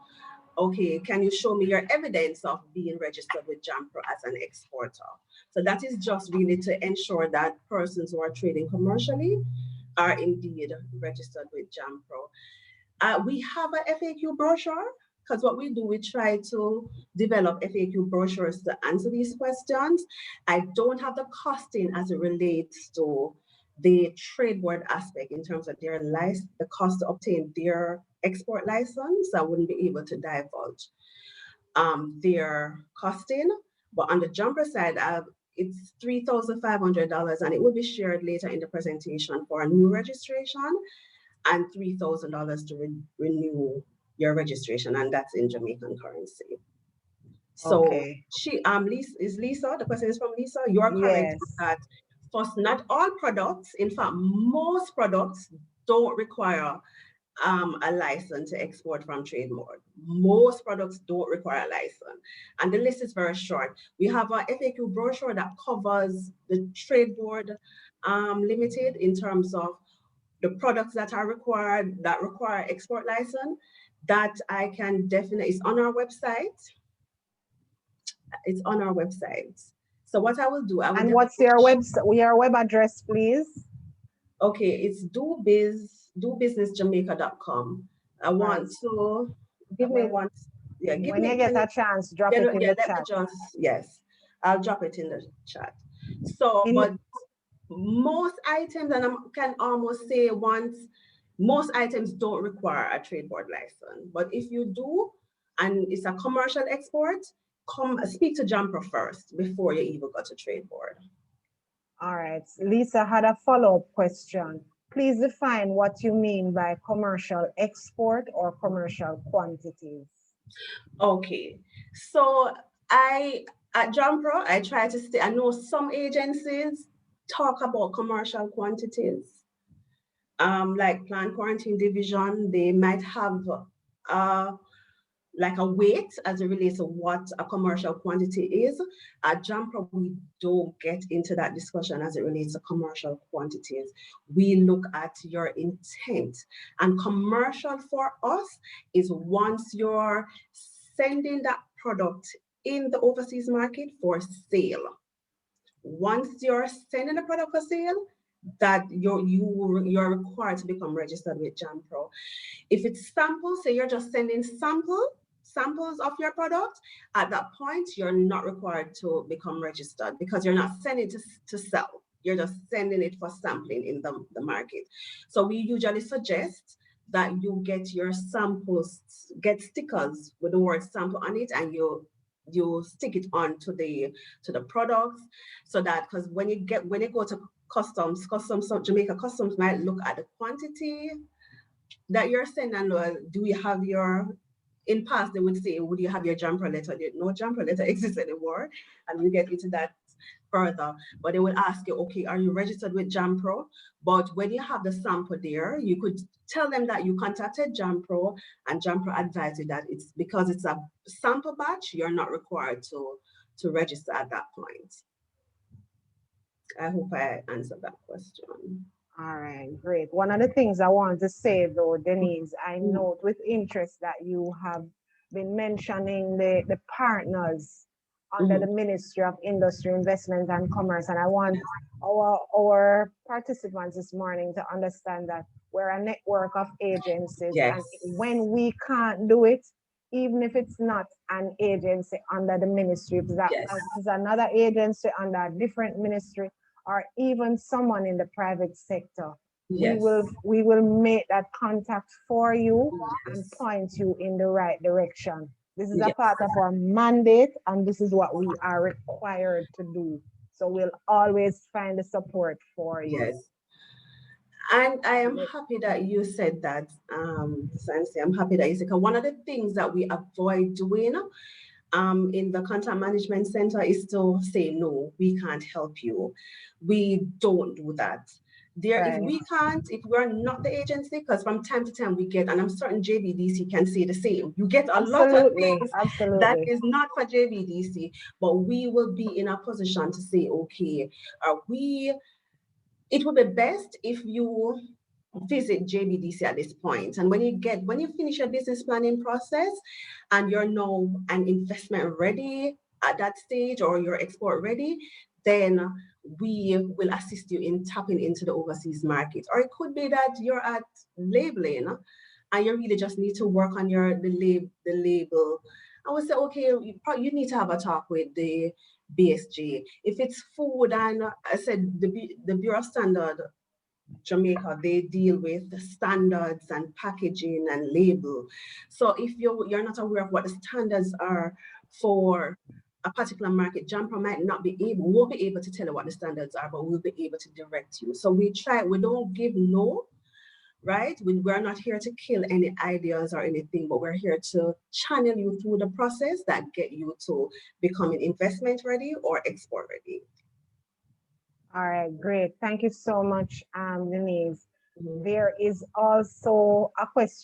okay, can you show me your evidence of being registered with JAMPRO as an exporter? So that is just really to ensure that persons who are trading commercially are indeed registered with JAMPRO. We have a FAQ brochure, because what we do, we try to develop FAQ brochures to answer these questions. I don't have the costing as it relates to the Trade Board aspect in terms of their license, the cost to obtain their export license. I wouldn't be able to divulge their costing, but on the JAMPRO side, it's $3,500, and it will be shared later in the presentation for a new registration, and $3,000 to renew your registration, and that's in Jamaican currency. So Okay. Lisa, the question is from Lisa. You are correct that first, not all products, in fact, most products don't require a license to export from Trade Board. Most products don't require a license. And the list is very short. We have a FAQ brochure that covers the Trade Board limited in terms of the products that are required, that require export license. That I can definitely, it's on our website. It's on our website. So what I will do, and what's your web address, please? Okay, it's dobusinessjamaica.com. I want to give me one. Yeah, give when me, you get a chance, drop it in the chat. Yes, I'll drop it in the chat. So, but most items, and I can almost say most items don't require a Trade Board license. But if you do, and it's a commercial export, speak to JAMPRO first before you even go to Trade Board. All right, Lisa had a follow-up question. Please define what you mean by commercial export or commercial quantities. Okay, so at JAMPRO, I try to stay, I know some agencies talk about commercial quantities. Like Plant Quarantine Division, they might have like a weight as it relates to what a commercial quantity is. At JAMPRO, we don't get into that discussion as it relates to commercial quantities. We look at your intent. And commercial for us is once you're sending that product in the overseas market for sale. Once you're sending the product for sale, that you're required to become registered with JAMPRO. If it's samples, say you're just sending samples of your product, at that point, you're not required to become registered because you're not sending to sell. You're just sending it for sampling in the market. So we usually suggest that you get your samples, get stickers with the word sample on it, and you stick it on to the products, so that, because when you go to customs, Jamaica Customs might look at the quantity that you're sending. Do you have your, in past they would say, would you have your JAMPRO letter? No JAMPRO letter exists anymore, and we get into that further. But they will ask you, okay, are you registered with JAMPRO? But when you have the sample there, you could tell them that you contacted JAMPRO, and JAMPRO advised you that it's because it's a sample batch, you're not required to register at that point. I hope I answered that question. All right, great. One of the things I want to say though, Denise, I note with interest that you have been mentioning the partners under the Ministry of Industry, Investment and Commerce. And I want our participants this morning to understand that we're a network of agencies. Yes. And when we can't do it, even if it's not an agency under the ministry, if it's another agency under a different ministry, or even someone in the private sector, we will make that contact for you and point you in the right direction. This is a part of our mandate, and this is what we are required to do. So we'll always find the support for you. Yes. And I am happy that you said that, Sansi. I'm happy that you said, 'cause one of the things that we avoid doing in the content management center is to say, no, we can't help you. We don't do that. If we can't, if we're not the agency, because from time to time we get, and I'm certain JBDC can say the same, you get a lot of things that is not for JBDC, but we will be in a position to say, okay, it would be best if you visit JBDC at this point. And when you finish your business planning process and you're now an investment ready at that stage, or you're export ready, then we will assist you in tapping into the overseas market. Or it could be that you're at labeling and you really just need to work on the label. I would say, okay, you need to have a talk with the BSG. If it's food, and I said the Bureau of Standard Jamaica, they deal with the standards and packaging and label. So if you're not aware of what the standards are for a particular market, JAMPRO won't be able to tell you what the standards are, but we'll be able to direct you. So we don't give no, right? We're not here to kill any ideas or anything, but we're here to channel you through the process that get you to becoming investment ready or export ready. All right, great. Thank you so much, Denise. There is also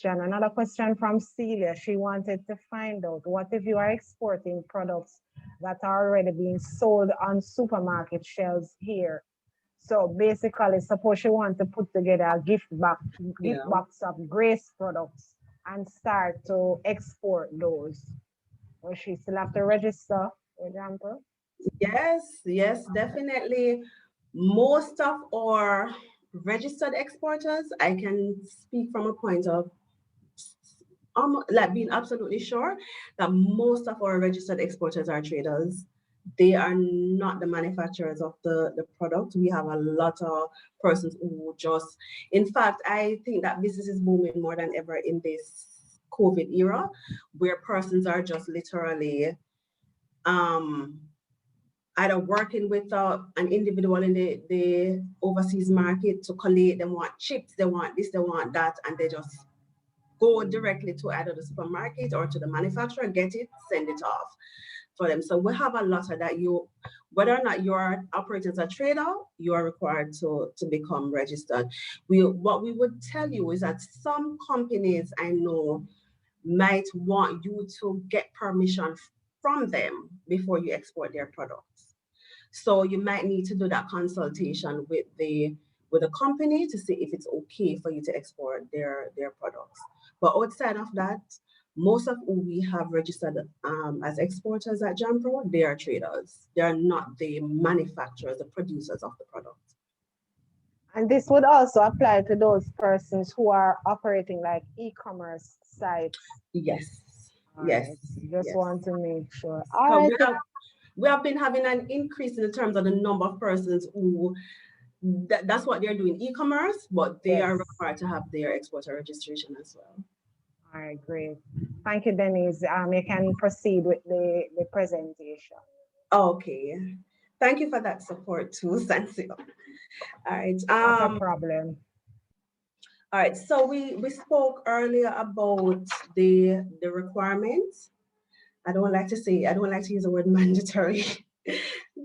another question from Celia. She wanted to find out, what if you are exporting products that are already being sold on supermarket shelves here? So basically, suppose you want to put together a gift box of Grace products and start to export those. Or she still have to register, for example? Yes, definitely. Most of our registered exporters, I can speak from a point of like being absolutely sure that most of our registered exporters are traders. They are not the manufacturers of the product. We have a lot of persons who just, in fact, I think that business is booming more than ever in this COVID era, where persons are just literally either working with an individual in the overseas market to collate. They want chips, they want this, they want that, and they just go directly to either the supermarket or to the manufacturer, get it, send it off for them. So we have a lot of that. Whether or not you're operating as a trader, you are required to become registered. What we would tell you is that some companies I know might want you to get permission from them before you export their products. So you might need to do that consultation with the company to see if it's okay for you to export their products. But outside of that, most of who we have registered as exporters at JAMPRO, they are traders. They are not the manufacturers, the producers of the product. And this would also apply to those persons who are operating like e-commerce sites. Yes. Just want to make sure. All right. We have been having an increase in terms of the number of persons who that's what they're doing, e-commerce, but they are required to have their exporter registration as well. All right, great. Thank you, Denise. You can proceed with the presentation. Okay. Thank you for that support too, Sansi. All right. Not a problem. All right. So we spoke earlier about the requirements. I don't like to use the word mandatory.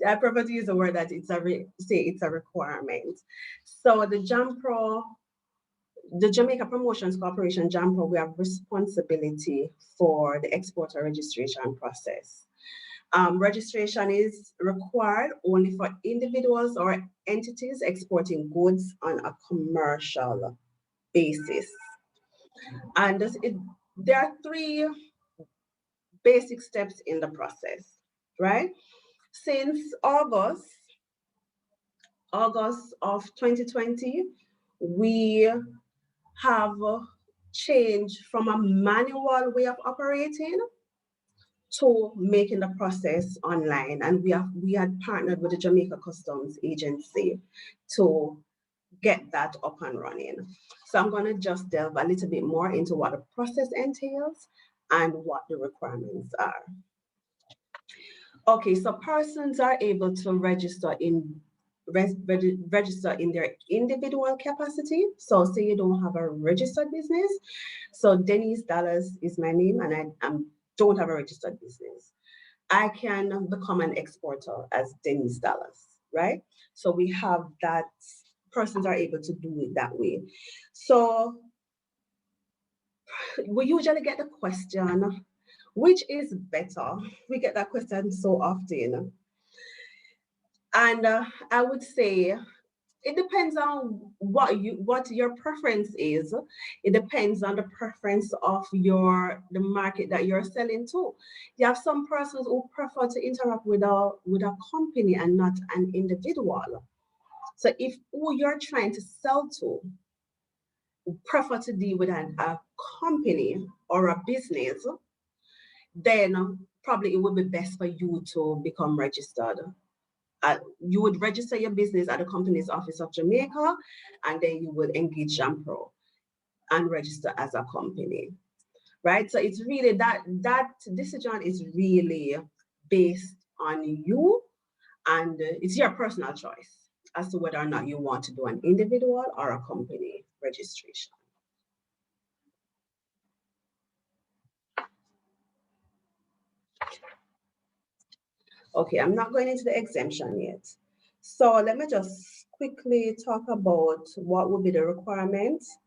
I prefer to use the word that it's a requirement. So the JAMPRO, the Jamaica Promotions Corporation, JAMPRO, we have responsibility for the exporter registration process. Registration is required only for individuals or entities exporting goods on a commercial basis. And there are 3 basic steps in the process, right? Since August of 2020, we have changed from a manual way of operating to making the process online. And we had partnered with the Jamaica Customs Agency to get that up and running. So I'm going to just delve a little bit more into what the process entails and what the requirements are. Okay, so persons are able to register in register in their individual capacity. So say you don't have a registered business. So Denise Dallas is my name, and I don't have a registered business. I can become an exporter as Denise Dallas, right? So we have that, persons are able to do it that way. So we usually get the question, which is better? We get that question so often. And I would say it depends on what your preference is. It depends on the preference of the market that you're selling to. You have some persons who prefer to interact with a company and not an individual. So if who you're trying to sell to prefer to deal with a company or a business, then probably it would be best for you to become registered. You would register your business at the Companies Office of Jamaica, and then you would engage JAMPRO and register as a company, right? So it's really that decision is really based on you, and it's your personal choice as to whether or not you want to do an individual or a company registration. Okay, I'm not going into the exemption yet. So let me just quickly talk about what would be the requirements.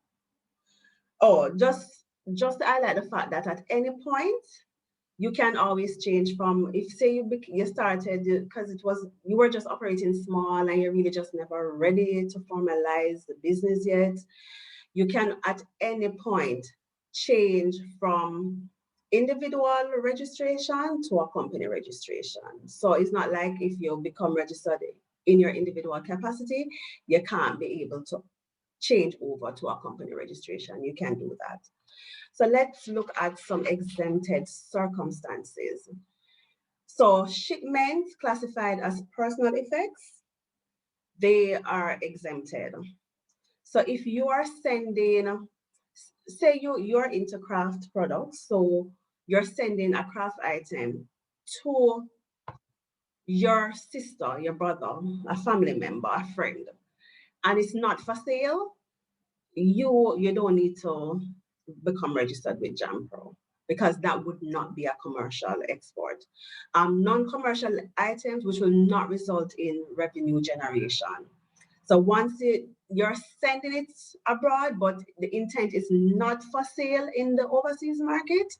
Oh, just to highlight the fact that at any point, you can always change from, if say you started, because you were just operating small and you're really just never ready to formalize the business yet, you can at any point change from individual registration to a company registration. So it's not like if you become registered in your individual capacity, you can't be able to change over to a company registration. You can do that. So let's look at some exempted circumstances. So shipments classified as personal effects, they are exempted. So if you are sending, say you're into craft products, so you're sending a craft item to your sister, your brother, a family member, a friend, and it's not for sale, you don't need to become registered with JAMPRO, because that would not be a commercial export. Non-commercial items which will not result in revenue generation. So once you're sending it abroad, but the intent is not for sale in the overseas market,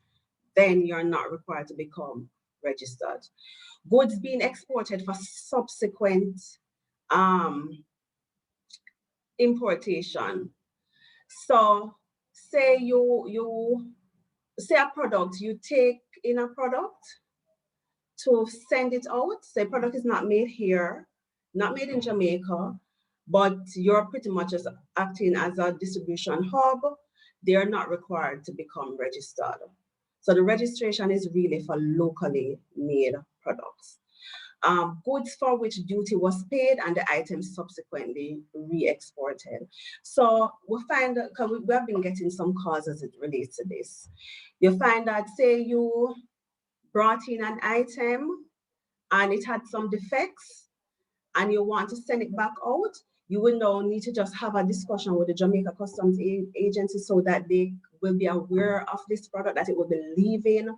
then you're not required to become registered. Goods being exported for subsequent importation. So say you say a product, you take in a product to send it out. Say product is not made here, not made in Jamaica, but you're pretty much just acting as a distribution hub. They are not required to become registered. So the registration is really for locally made products. Goods for which duty was paid and the items subsequently re-exported. So we find that, because we have been getting some calls as it relates to this. You find that, say you brought in an item and it had some defects and you want to send it back out, you will now need to just have a discussion with the Jamaica Customs Agency so that they will be aware of this product, that it will be leaving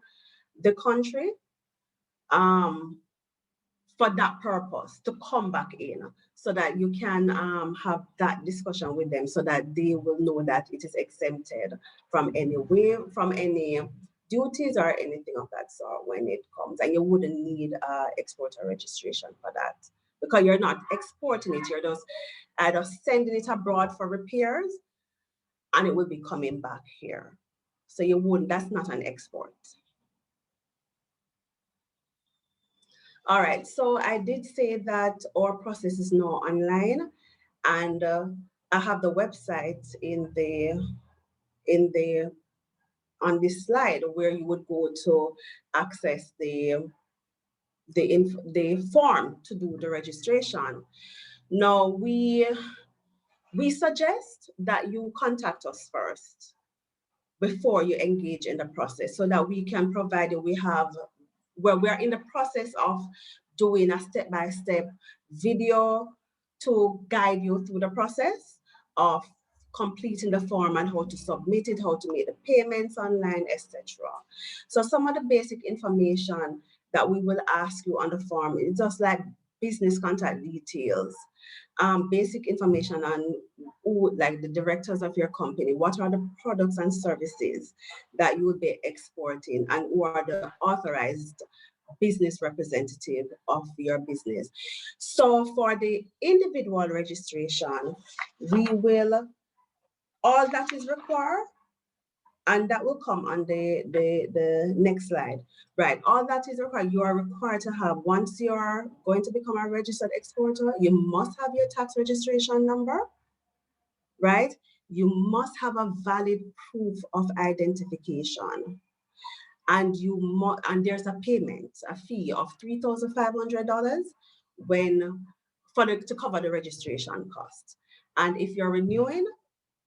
the country. For that purpose, to come back in, so that you can have that discussion with them, so that they will know that it is exempted from any duties or anything of that sort when it comes. And you wouldn't need exporter registration for that, because you're not exporting it, you're just either sending it abroad for repairs and it will be coming back here. So you wouldn't, that's not an export. All right, so I did say that our process is now online, and I have the website on this slide where you would go to access the form to do the registration. Now we suggest that you contact us first before you engage in the process, so that we can provide you. We're in the process of doing a step-by-step video to guide you through the process of completing the form and how to submit it, how to make the payments online, etc. So some of the basic information that we will ask you on the form is just like business contact details, basic information on who, like the directors of your company, what are the products and services that you would be exporting, and who are the authorized business representative of your business. So for the individual registration, we will, all that is required, and that will come on the next slide, right? All that is required, you are required to have, once you're going to become a registered exporter, you must have your tax registration number, right? You must have a valid proof of identification. And there's a payment, a fee of $3,500 to cover the registration cost. And if you're renewing,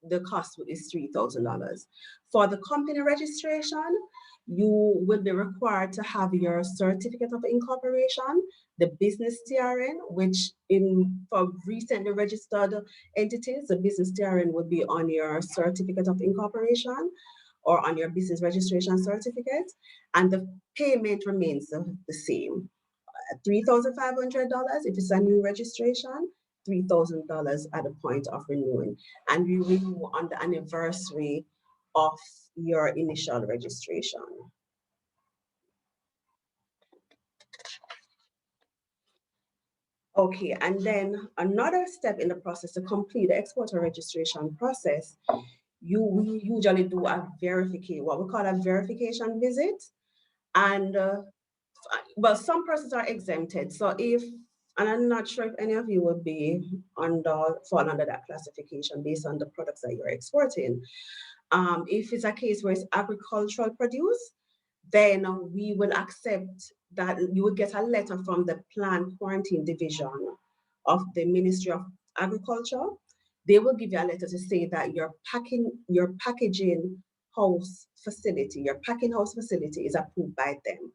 the cost is $3,000. For the company registration, you will be required to have your certificate of incorporation, the business TRN, which for recently registered entities, the business TRN would be on your certificate of incorporation or on your business registration certificate, and the payment remains the same. $3,500 if it's a new registration, $3,000 at the point of renewing, and you renew on the anniversary of your initial registration. Okay, and then another step in the process to complete the exporter registration process, we usually do a verification, what we call a verification visit. And well, some persons are exempted. So and I'm not sure if any of you would fall under that classification based on the products that you're exporting. If it's a case where it's agricultural produce, then we will accept that you will get a letter from the Plant Quarantine Division of the Ministry of Agriculture. They will give you a letter to say that your packaging house facility, your packing house facility is approved by them.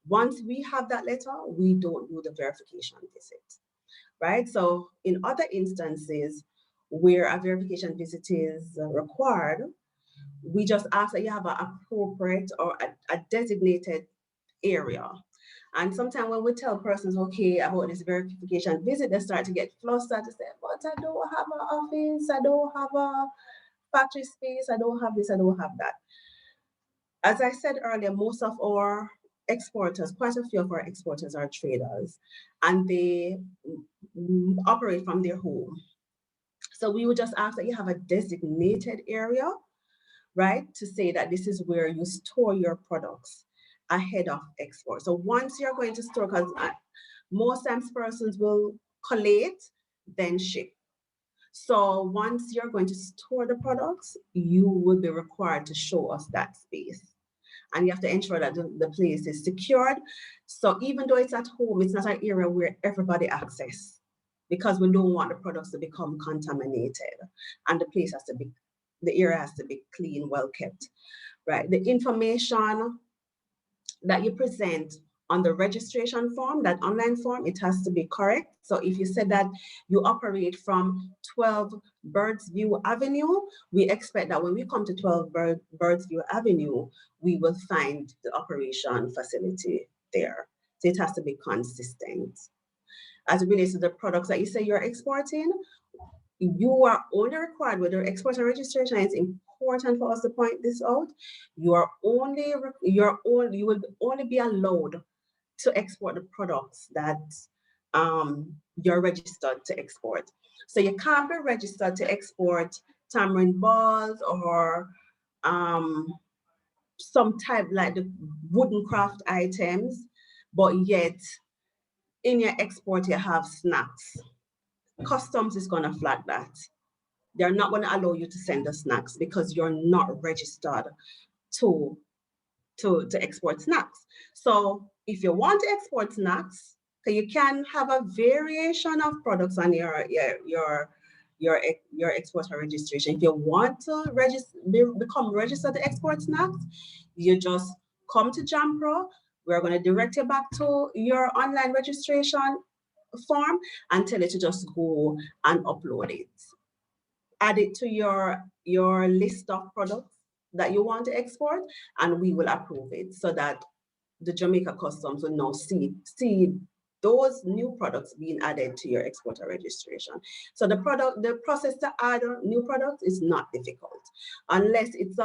Once we have that letter, we don't do the verification visit, right? So in other instances where a verification visit is required, we just ask that you have an appropriate or a designated area. And sometimes when we tell persons, okay, about this verification visit, they start to get flustered to say, but I don't have an office, I don't have a factory space, I don't have this, I don't have that. As I said earlier, most of our exporters, quite a few of our exporters are traders, and they operate from their home. So we would just ask that you have a designated area, right, to say that this is where you store your products ahead of export. So once you're going to store, because most times persons will collate, then ship. So once you're going to store the products, you will be required to show us that space. And you have to ensure that the place is secured. So even though it's at home, it's not an area where everybody access, because we don't want the products to become contaminated. And the place has to be, the area has to be clean, well kept, right? The information that you present on the registration form, that online form, it has to be correct. So if you said that you operate from 12 Birdsview Avenue, we expect that when we come to 12 Birdsview Avenue, we will find the operation facility there. So it has to be consistent. As it relates to the products that you say you're exporting, you are only required with your exporter registration. It's important for us to point this out. You will only be allowed to export the products that you're registered to export. So you can't be registered to export tamarind balls or some type like the wooden craft items, but yet in your export you have snacks. Customs is going to flag that. They're not going to allow you to send the snacks because you're not registered to export snacks. So if you want to export snacks, you can have a variation of products on your exporter registration. If you want to become registered to export snacks, you just come to JAMPRO. We're going to direct you back to your online registration form and tell you to just go and upload it. Add it to your list of products that you want to export, and we will approve it so that the Jamaica Customs will now see those new products being added to your exporter registration. So the process to add new products is not difficult, unless it's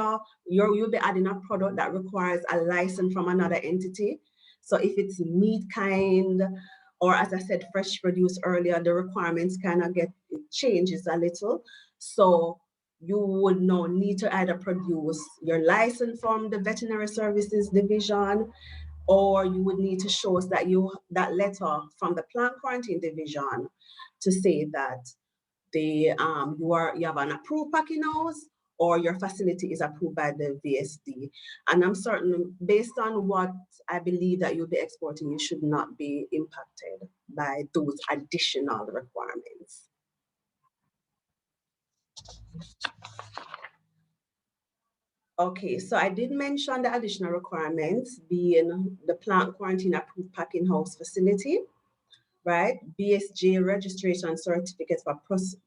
you'll be adding a product that requires a license from another entity. So if it's meat kind, or as I said, fresh produce earlier, the requirements kind of changes a little. So you would now need to either produce your license from the Veterinary Services Division, or you would need to show us that that letter from the Plant Quarantine Division to say that you have an approved packing house, or your facility is approved by the VSD. And I'm certain, based on what I believe that you'll be exporting, you should not be impacted by those additional requirements. Okay, so I did mention the additional requirements being the Plant Quarantine Approved Packing House facility, right? BSJ registration certificates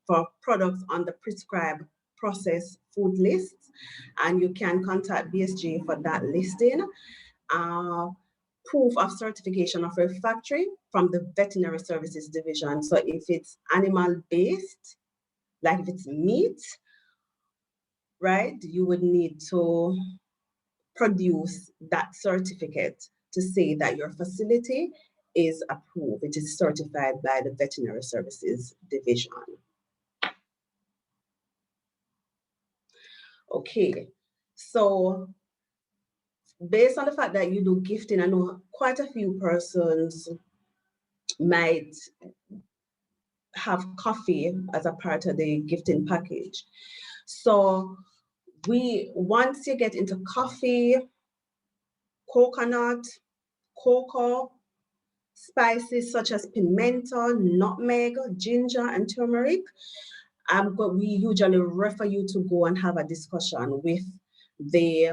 for products on the prescribed processed food lists, and you can contact BSJ for that listing. Proof of certification of a factory from the Veterinary Services Division. So if it's animal-based, like if it's meat, right, you would need to produce that certificate to say that your facility is approved. It is certified by the Veterinary Services Division. Okay, so based on the fact that you do gifting, I know quite a few persons might have coffee as a part of the gifting package. So once you get into coffee, coconut, cocoa, spices such as pimento, nutmeg, ginger, and turmeric, we usually refer you to go and have a discussion with the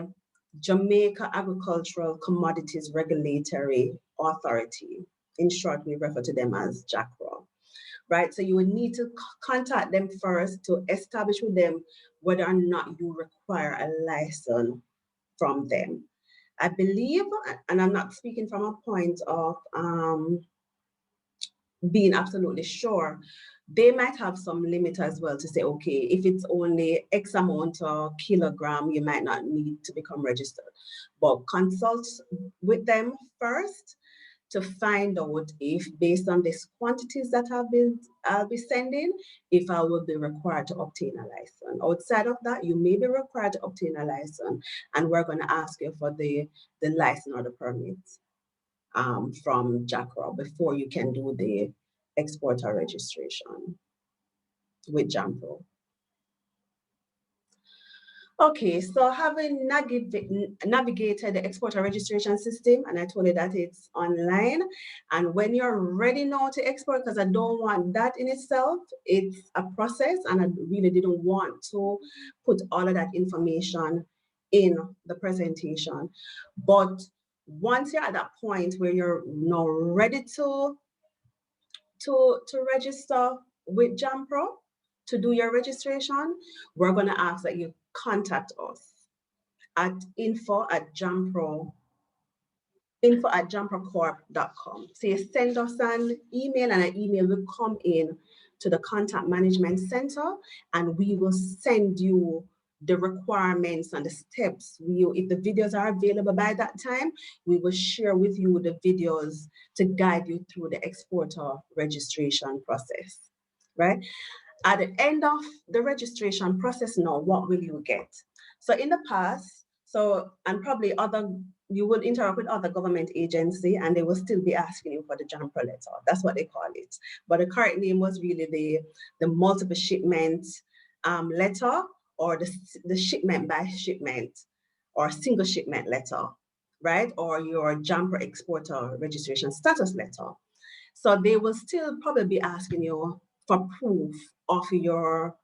Jamaica Agricultural Commodities Regulatory Authority. In short, we refer to them as JAMPRO, right? So you would need to contact them first to establish with them whether or not you require a license from them. I believe, and I'm not speaking from a point of being absolutely sure, they might have some limit as well to say, okay, if it's only X amount of kilogram, you might not need to become registered. But consult with them first to find out if, based on these quantities that I'll be sending, if I will be required to obtain a license. Outside of that, you may be required to obtain a license, and we're going to ask you for the license or the permit from JAMPRO before you can do the exporter registration with JAMPRO. Okay, so having navigated the exporter registration system, and I told you that it's online, and when you're ready now to export, because I don't want that in itself, it's a process, and I really didn't want to put all of that information in the presentation. But once you're at that point where you're now ready to register with JAMPRO, to do your registration, we're going to ask that you contact us at info@jamprocorp.com. So you send us an email, and an email will come in to the Contact Management Center, and we will send you the requirements and the steps. If the videos are available by that time, we will share with you the videos to guide you through the exporter registration process, right? At the end of the registration process now, what will you get? So in the past, and probably you would interact with other government agency, and they will still be asking you for the JAMPRO letter. That's what they call it. But the correct name was really the multiple shipment letter, or the shipment by shipment, or single shipment letter, right? Or your JAMPRO exporter registration status letter. So they will still probably be asking you for proof of your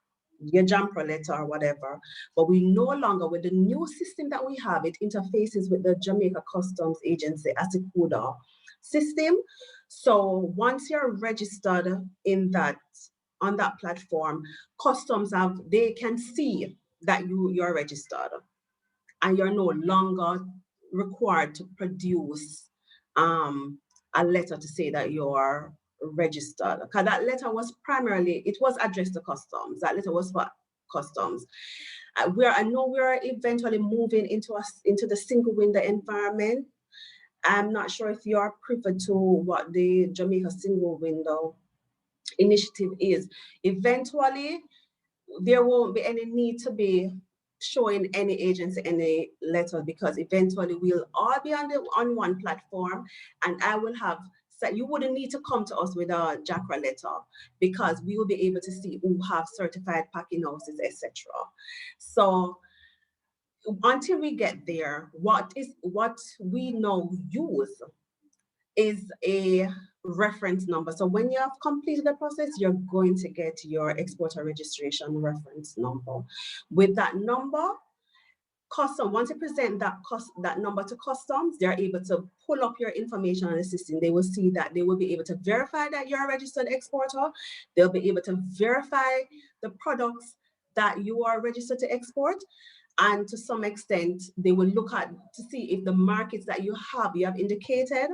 your JAMPRO letter or whatever, but we no longer, with the new system that we have, it interfaces with the Jamaica Customs Agency ASICUDA system. So once you're registered in that, on that platform, customs they can see that you're registered, and you're no longer required to produce a letter to say that you're registered. Because that letter was primarily, it was addressed to customs. That letter was for customs. I know we're eventually moving into the single window environment. I'm not sure if you're privy to what the Jamaica Single Window Initiative is. Eventually, there won't be any need to be showing any agency any letter, because eventually we'll all be on one platform, and I will have, so you wouldn't need to come to us with a JACRA letter, because we will be able to see who have certified packing houses, etc. So until we get there, what we now use is a reference number. So when you have completed the process, you're going to get your exporter registration reference number. With that number, once you present that number to customs, they're able to pull up your information on the system. They will see that, they will be able to verify that you're a registered exporter. They'll be able to verify the products that you are registered to export. And to some extent, they will look at to see if the markets that you have indicated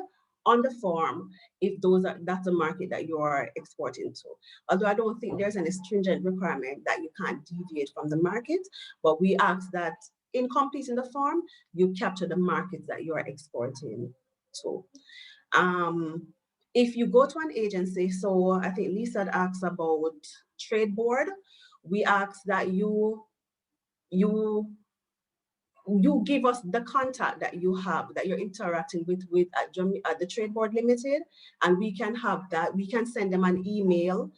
on the form, if that's a market that you are exporting to. Although I don't think there's any stringent requirement that you can't deviate from the market, but we ask that in completing the form, you capture the markets that you are exporting to. If you go to an agency, so I think Lisa had asked about trade board, we ask that you give us the contact that you have, that you're interacting with at the Trade Board Limited, and we can have that. We can send them an email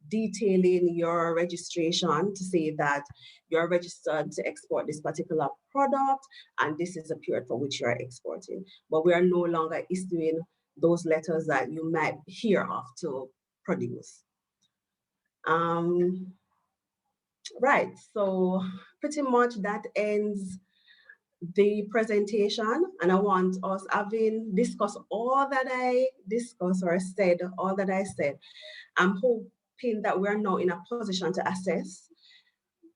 detailing your registration to say that you're registered to export this particular product, and this is the period for which you're exporting. But we are no longer issuing those letters that you might hear of to produce. Right, so pretty much that ends the presentation, and I want us, having discussed all that I discussed or said, all that I said, I'm hoping that we're now in a position to assess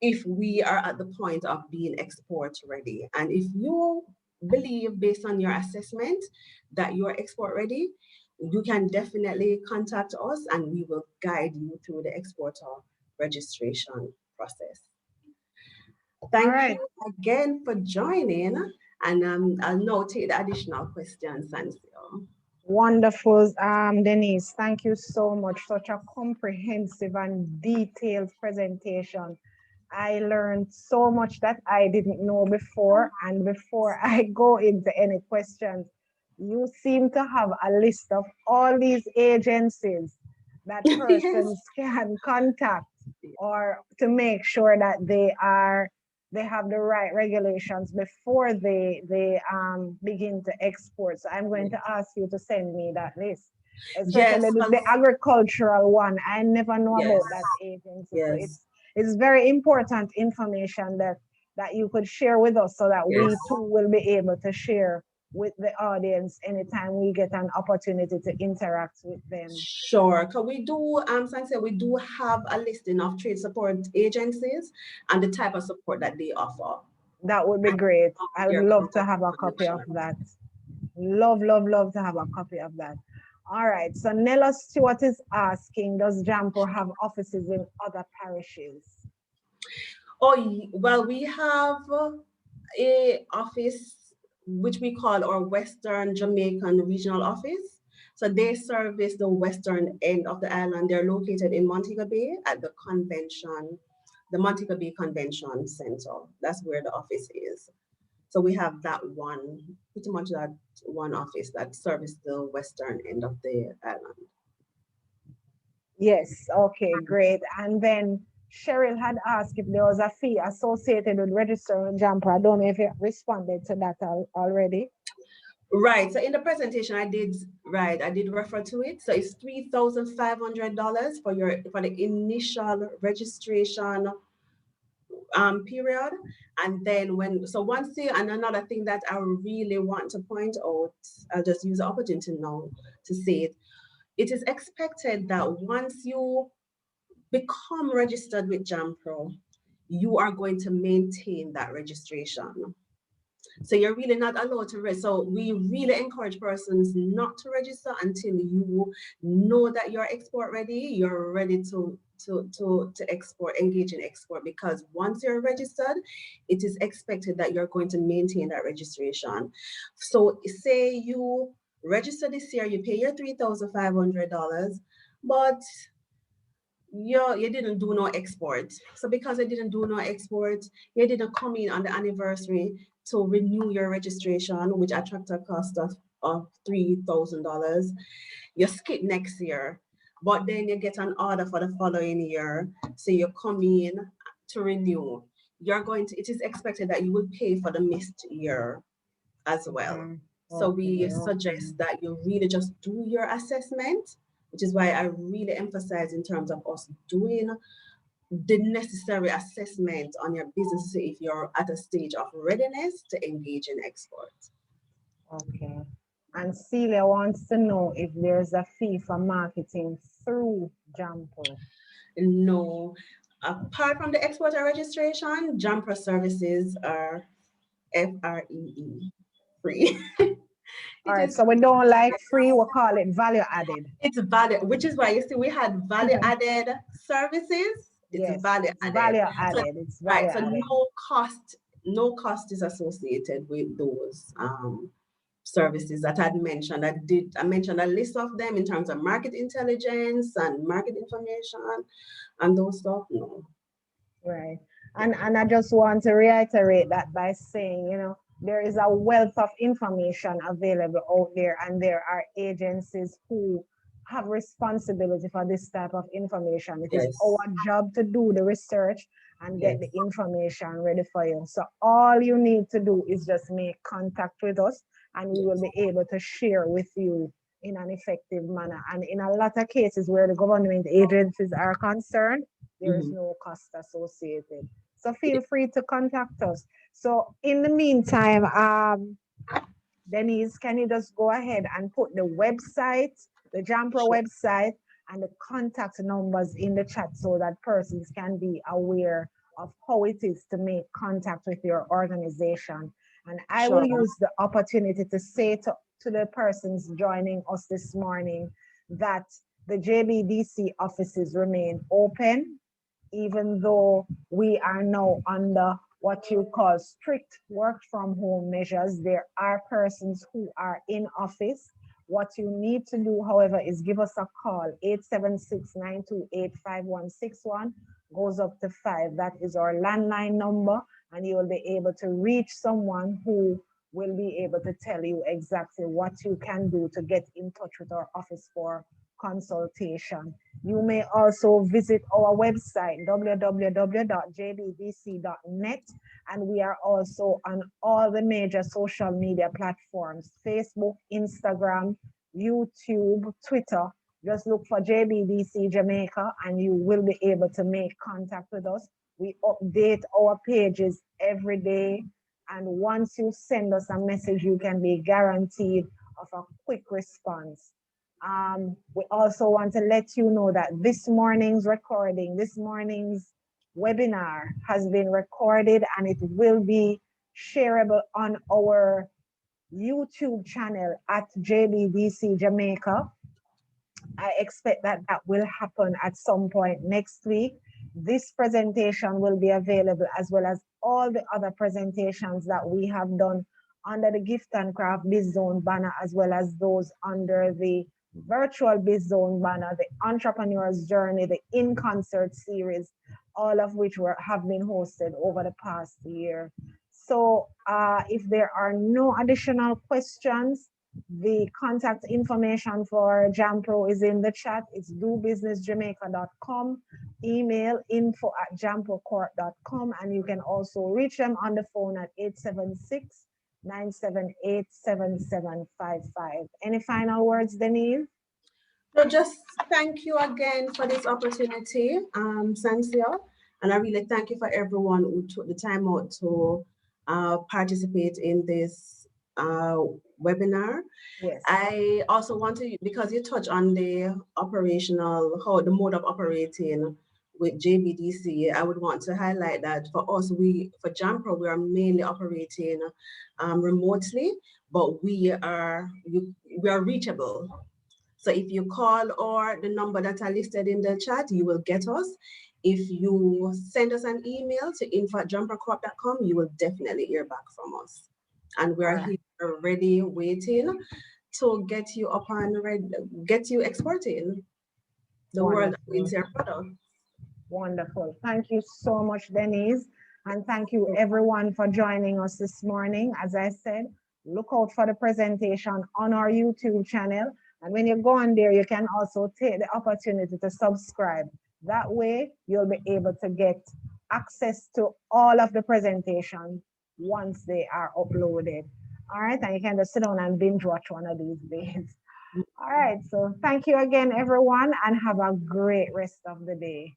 if we are at the point of being export ready. And if you believe, based on your assessment, that you are export ready, you can definitely contact us and we will guide you through the exporter registration process. Thank you again for joining, and I'll now take the additional questions, Sancio. Wonderful, Denise. Thank you so much. Such a comprehensive and detailed presentation. I learned so much that I didn't know before. And before I go into any questions, you seem to have a list of all these agencies that persons can contact, or to make sure that they have the right regulations before they begin to export. So I'm going to ask you to send me that list, especially the agricultural one. I never know about that agency. So it's very important information that you could share with us, so that we too will be able to share with the audience anytime we get an opportunity to interact with them. Sure, because we do, Sansia, we do have a listing of trade support agencies and the type of support that they offer. That would be great. I would love to have a copy of that. Love to have a copy of that. All right, so Nella Stewart is asking, does JAMPRO have offices in other parishes? Oh, well, we have a office which we call our Western Jamaican Regional Office. So they service the western end of the island. They're located in Montego Bay at the convention, the Montego Bay Convention Center. That's where the office is. So we have that one, pretty much that one office that services the western end of the island. Yes, okay, great. And then Cheryl had asked if there was a fee associated with registering JAMPRO. I don't know if you responded to that already. Right, so in the presentation I did refer to it. So it's $3,500 for the initial registration period. And then once you, and another thing that I really want to point out, I'll just use the opportunity now to say it. It is expected that once you become registered with JAMPRO, you are going to maintain that registration. So you're really not allowed to register. So we really encourage persons not to register until you know that you're export ready, you're ready to export, engage in export, because once you're registered, it is expected that you're going to maintain that registration. So say you register this year, you pay your $3,500, but you didn't do no export. So because you didn't do no export, you didn't come in on the anniversary to renew your registration, which attract a cost of $3,000. You skip next year, but then you get an order for the following year. So you come in to renew. It is expected that you will pay for the missed year as well. So we suggest that you really just do your assessment, which is why I really emphasize in terms of us doing the necessary assessment on your business if you're at a stage of readiness to engage in export. Okay. And Celia wants to know if there's a fee for marketing through JAMPO. No. Apart from the exporter registration, JAMPRO services are FREE, free. All right, so we don't like free, we'll call it value added. It's value, which is why you see we had value added services. It's value added. Value added. So, it's value added. No cost is associated with those services that I'd mentioned. I mentioned a list of them in terms of market intelligence and market information and those stuff. No. Right. And I just want to reiterate that by saying, there is a wealth of information available out there, and there are agencies who have responsibility for this type of information. It is our job to do the research and get the information ready for you. So all you need to do is just make contact with us, and we will be able to share with you in an effective manner. And in a lot of cases where the government agencies are concerned, there is no cost associated. So feel free to contact us. So in the meantime, Denise, can you just go ahead and put the website, the JAMPRO website, and the contact numbers in the chat so that persons can be aware of how it is to make contact with your organization. And I will use the opportunity to say to the persons joining us this morning that the JBDC offices remain open, even though we are now under what you call strict work from home measures. There are persons who are in office. What you need to do, however, is give us a call, 876-928-5161, goes up to 5. That is our landline number, and you will be able to reach someone who will be able to tell you exactly what you can do to get in touch with our office for consultation. You may also visit our website, www.jbdc.net, and we are also on all the major social media platforms, Facebook, Instagram, YouTube, Twitter. Just look for JBDC Jamaica and you will be able to make contact with us. We update our pages every day, and once you send us a message, you can be guaranteed of a quick response. We also want to let you know that this morning's webinar has been recorded, and it will be shareable on our YouTube channel at JBDC Jamaica. I expect that will happen at some point next week. This presentation will be available, as well as all the other presentations that we have done under the Gift and Craft Biz Zone banner, as well as those under the Virtual Biz Zone banner, the Entrepreneur's Journey, the In Concert series, all of which have been hosted over the past year. So if there are no additional questions, the contact information for JAMPRO is in the chat. It's dobusinessjamaica.com, email info@jamprocorp.com, and you can also reach them on the phone at 876-978-7755. Any final words, Denise? So just thank you again for this opportunity, Sansia. And I really thank you for everyone who took the time out to participate in this webinar. Yes. I also want to, because you touch on the operational, how the mode of operating with JBDC, I would want to highlight that for us, for JAMPRO, we are mainly operating remotely, but we are reachable. So if you call or the number that are listed in the chat, you will get us. If you send us an email to info@jamprocorp.com, you will definitely hear back from us. And we are here ready, waiting to get you up and ready, get you exporting the world with your product. Wonderful. Thank you so much, Denise. And thank you everyone for joining us this morning. As I said, look out for the presentation on our YouTube channel. And when you go on there, you can also take the opportunity to subscribe. That way, you'll be able to get access to all of the presentations once they are uploaded. All right, and you can just sit down and binge watch one of these days. All right, so thank you again, everyone, and have a great rest of the day.